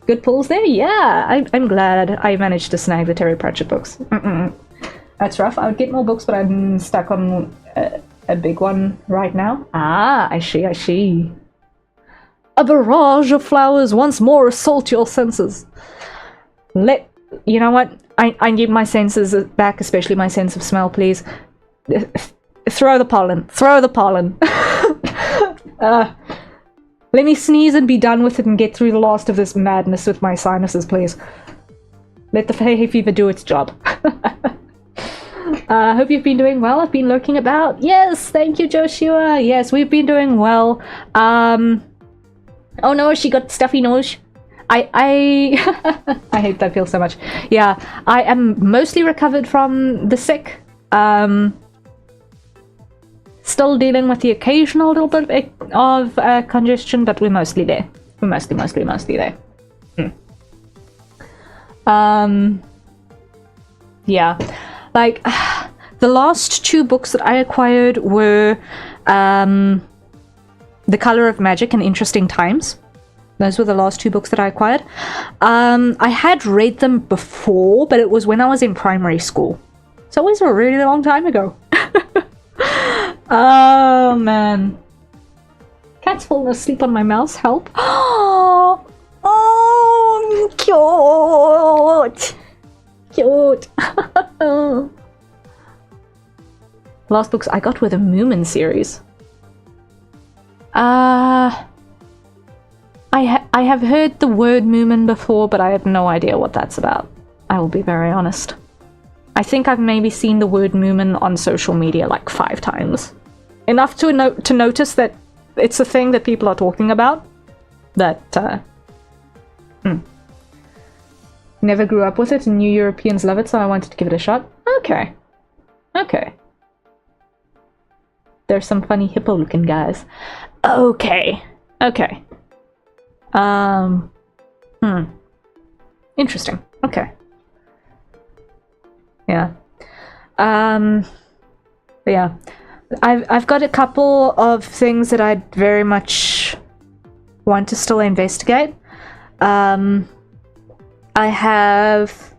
Good pulls there. Yeah, I'm glad I managed to snag the Terry Pratchett books. That's rough. I would get more books, but I'm stuck on a big one right now. I see. A barrage of flowers once more assault your senses. You know what? I need my senses back, especially my sense of smell, please. Throw the pollen. Let me sneeze and be done with it and get through the last of this madness with my sinuses, please. Let the hay fever do its job. Hope you've been doing well. I've been lurking about. Yes, thank you, Joshua. Yes, we've been doing well. Oh no, she got stuffy nose. I hate that pill so much. Yeah, I am mostly recovered from the sick. Still dealing with the occasional little bit of congestion, but we're mostly there. We're mostly there. Yeah, like the last 2 books that I acquired were The Color of Magic and Interesting Times. Those were the last 2 books that I acquired. I had read them before, but it was when I was in primary school. So it was a really long time ago. Oh man. Cat's falling asleep on my mouse, help. Oh, cute. Last books I got were the Moomin series. I have heard the word Moomin before, but I have no idea what that's about. I will be very honest. I think I've maybe seen the word Moomin on social media like 5 times. enough to notice that it's a thing that people are talking about. That never grew up with it, and new Europeans love it, so I wanted to give it a shot. Okay. There's some funny hippo-looking guys. Okay. Interesting. Okay. Yeah. Yeah. I've got a couple of things that I'd very much want to still investigate. I have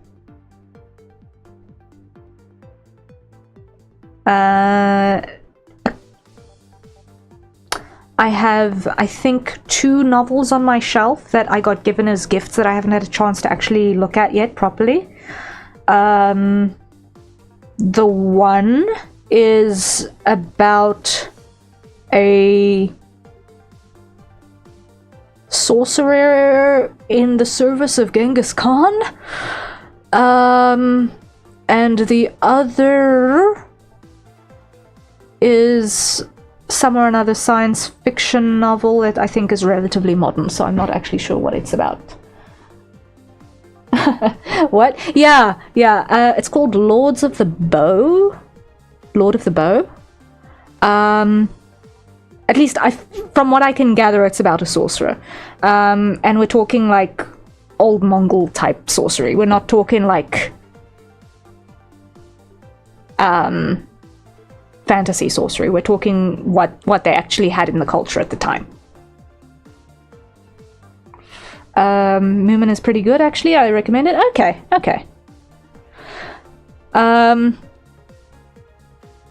I think 2 novels on my shelf that I got given as gifts that I haven't had a chance to actually look at yet properly. The one is about a sorcerer in the service of Genghis Khan. And the other is some or another science fiction novel that I think is relatively modern, so I'm not actually sure what it's about. What? Yeah. It's called Lord of the Bow. At least from what I can gather, it's about a sorcerer. And we're talking like old Mongol type sorcery. We're not talking like fantasy sorcery. We're talking what they actually had in the culture at the time. Moomin is pretty good, actually. I recommend it. Okay.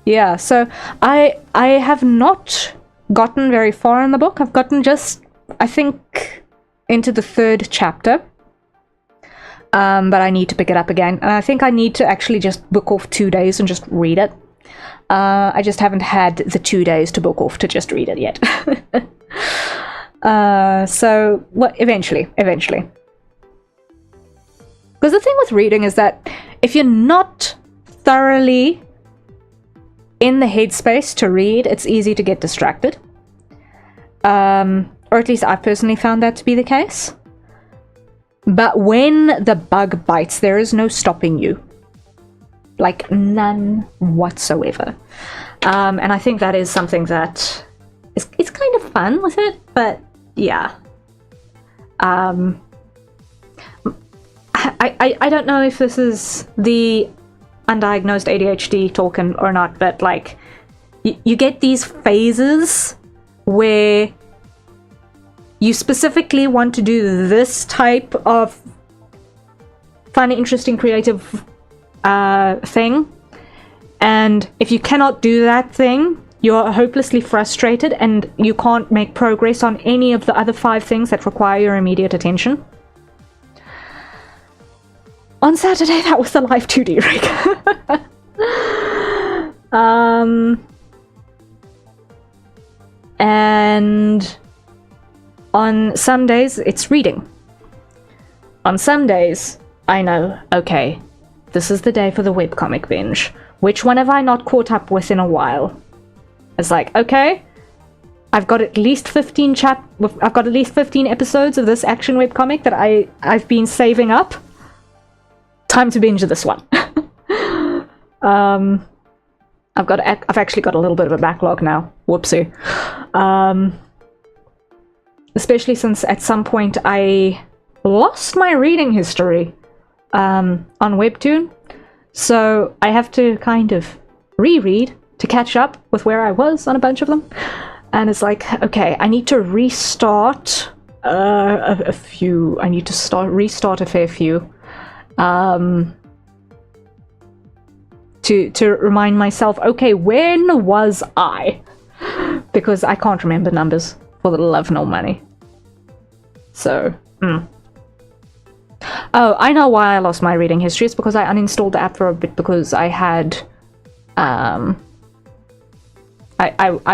Yeah, so I have not gotten very far in the book. I've gotten just, I think, into the 3rd chapter. But I need to pick it up again. And I think I need to actually just book off 2 days and just read it. I just haven't had the 2 days to book off to just read it yet. So, eventually. Because the thing with reading is that if you're not thoroughly in the headspace to read, it's easy to get distracted. Or at least I've personally found that to be the case. But when the bug bites, there is no stopping you. Like, none whatsoever. And I think that is something that it's kind of fun with it, but yeah. I don't know if this is the undiagnosed ADHD talking or not, but like, you get these phases where you specifically want to do this type of fun, interesting, creative thing, and if you cannot do that thing, you're hopelessly frustrated and you can't make progress on any of the other 5 things that require your immediate attention. On Saturday, that was the live 2D rig. And on some days, it's reading. On some days, I know, okay, this is the day for the webcomic binge. Which one have I not caught up with in a while? It's like, okay, I've got at least 15 episodes of this action webcomic that I've been saving up. Time to binge this one. I've actually got a little bit of a backlog now. Whoopsie. Especially since at some point I lost my reading history on Webtoon. So I have to kind of reread to catch up with where I was on a bunch of them. And it's like, okay, I need to restart a few. I need to restart a fair few. To remind myself, okay, when was I? Because I can't remember numbers for the love nor money. So, Oh, I know why I lost my reading history. It's because I uninstalled the app for a bit because I had, I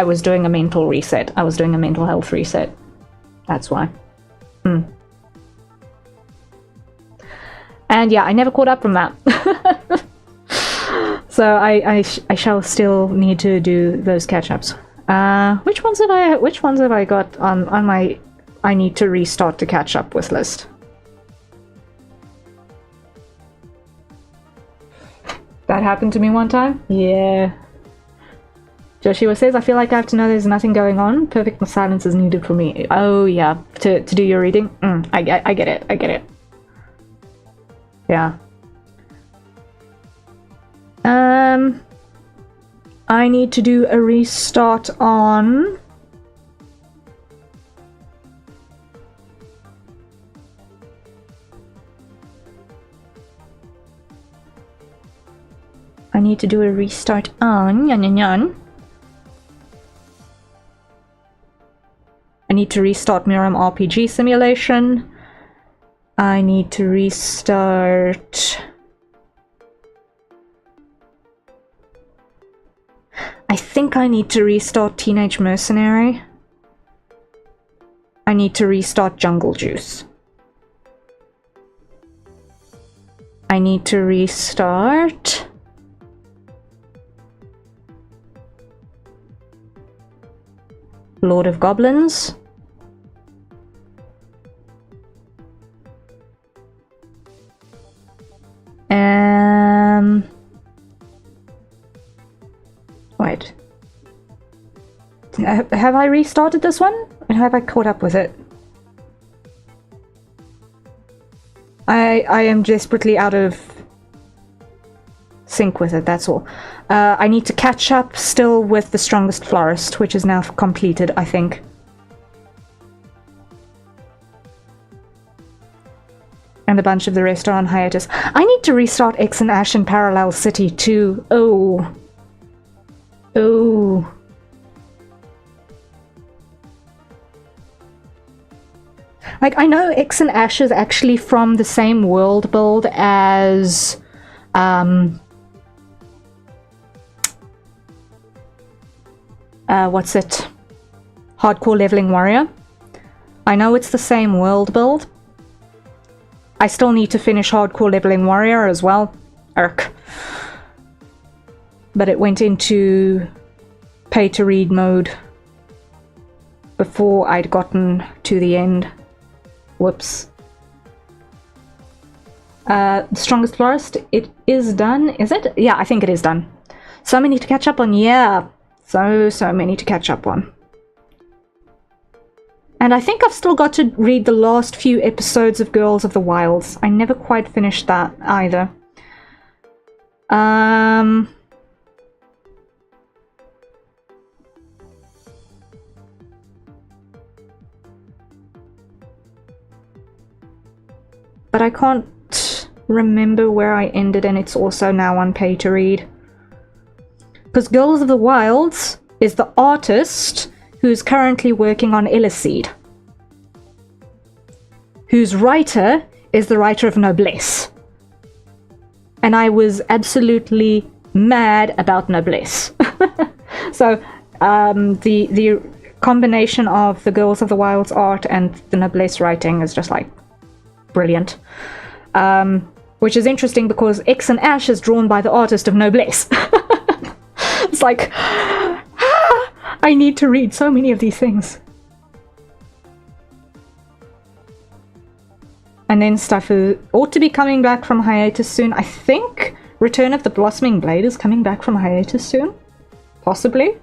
was doing a mental reset. I was doing a mental health reset. That's why. And yeah, I never caught up from that. So I shall still need to do those catch-ups. Which ones have I got on my I need to restart to catch up with list? That happened to me one time? Yeah. Joshua says, I feel like I have to know there's nothing going on. Perfect silence is needed for me. Oh, yeah. To do your reading? I get it. I get it. Yeah. I need to do a restart on... I need to do a restart on... I need to restart Miram RPG simulation. I need to restart... I think I need to restart Teenage Mercenary. I need to restart Jungle Juice. I need to restart... Lord of Goblins. Wait. Have I restarted this one? Or have I caught up with it? I am desperately out of sync with it, that's all. I need to catch up still with The Strongest Florist, which is now completed, I think. And a bunch of the rest are on hiatus. I need to restart X and Ash and Parallel City too. Oh. Oh. Like, I know X and Ash is actually from the same world build as... what's it? Hardcore Leveling Warrior. I know it's the same world build. I still need to finish Hardcore Leveling Warrior as well. Irk. But it went into pay-to-read mode before I'd gotten to the end. Whoops. The Strongest Florist, it is done, is it? Yeah, I think it is done. So many to catch up on, yeah. So many to catch up on. And I think I've still got to read the last few episodes of Girls of the Wilds. I never quite finished that either. But I can't remember where I ended, and it's also now on pay to read. Because Girls of the Wilds is the artist who's currently working on Illiseed, whose writer is the writer of Noblesse. And I was absolutely mad about Noblesse. So the combination of the Girls of the Wilds art and the Noblesse writing is just like brilliant. Which is interesting because X and Ash is drawn by the artist of Noblesse. It's like, I need to read so many of these things. And then stuff ought to be coming back from hiatus soon. I think Return of the Blossoming Blade is coming back from hiatus soon. Possibly.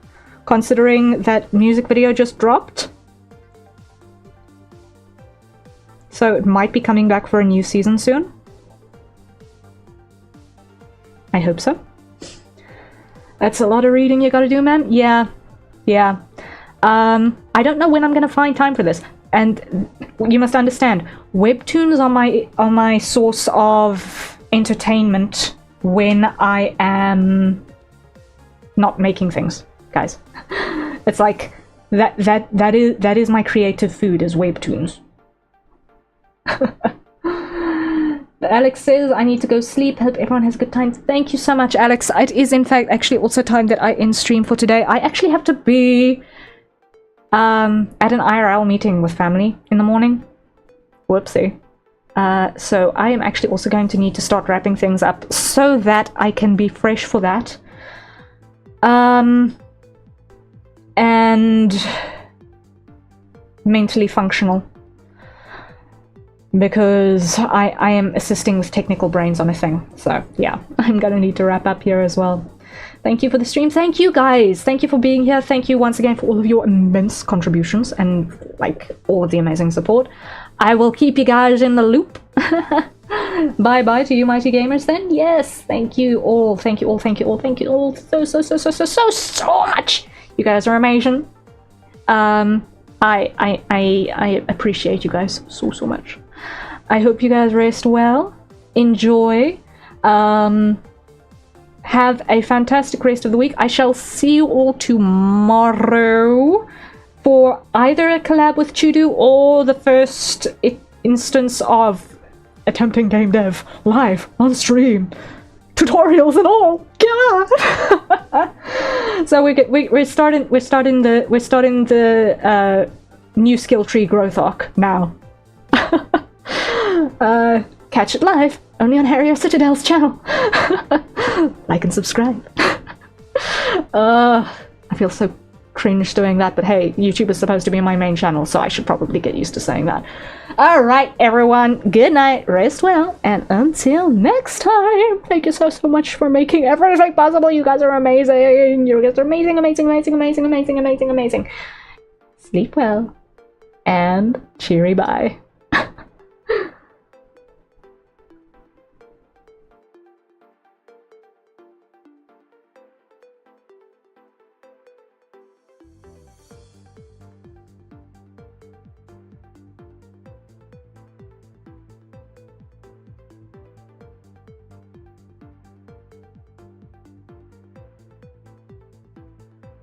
Considering that music video just dropped. So it might be coming back for a new season soon. I hope so. That's a lot of reading you gotta do, man. Yeah. I don't know when I'm gonna find time for this. And you must understand, webtoons are my source of entertainment when I am not making things, guys. It's like that is my creative food, is webtoons. Alex says, I need to go sleep. Hope everyone has a good time. Thank you so much, Alex. It is, in fact, actually also time that I end stream for today. I actually have to be at an IRL meeting with family in the morning. Whoopsie. So I am actually also going to need to start wrapping things up so that I can be fresh for that. And and mentally functional. Because I am assisting with technical brains on a thing. So yeah, I'm gonna need to wrap up here as well. Thank you for the stream. Thank you guys. Thank you for being here. Thank you once again for all of your immense contributions and like all of the amazing support. I will keep you guys in the loop. Bye bye to you mighty gamers then. Yes, thank you all. Thank you all. Thank you all. Thank you all so much. You guys are amazing. I appreciate you guys so much. I hope you guys rest well. Enjoy. Have a fantastic rest of the week. I shall see you all tomorrow for either a collab with Chudu or the first instance of attempting game dev live on stream. Tutorials and all. God. So we're starting the new skill tree growth arc now. Catch it live only on Harrier Citadel's channel. Like and subscribe. I feel so cringe doing that, but hey, YouTube is supposed to be my main channel, so I should probably get used to saying that. Alright everyone, good night, rest well, and until next time, thank you so much for making everything possible. You guys are amazing. You guys are amazing. Sleep well, and cheery bye.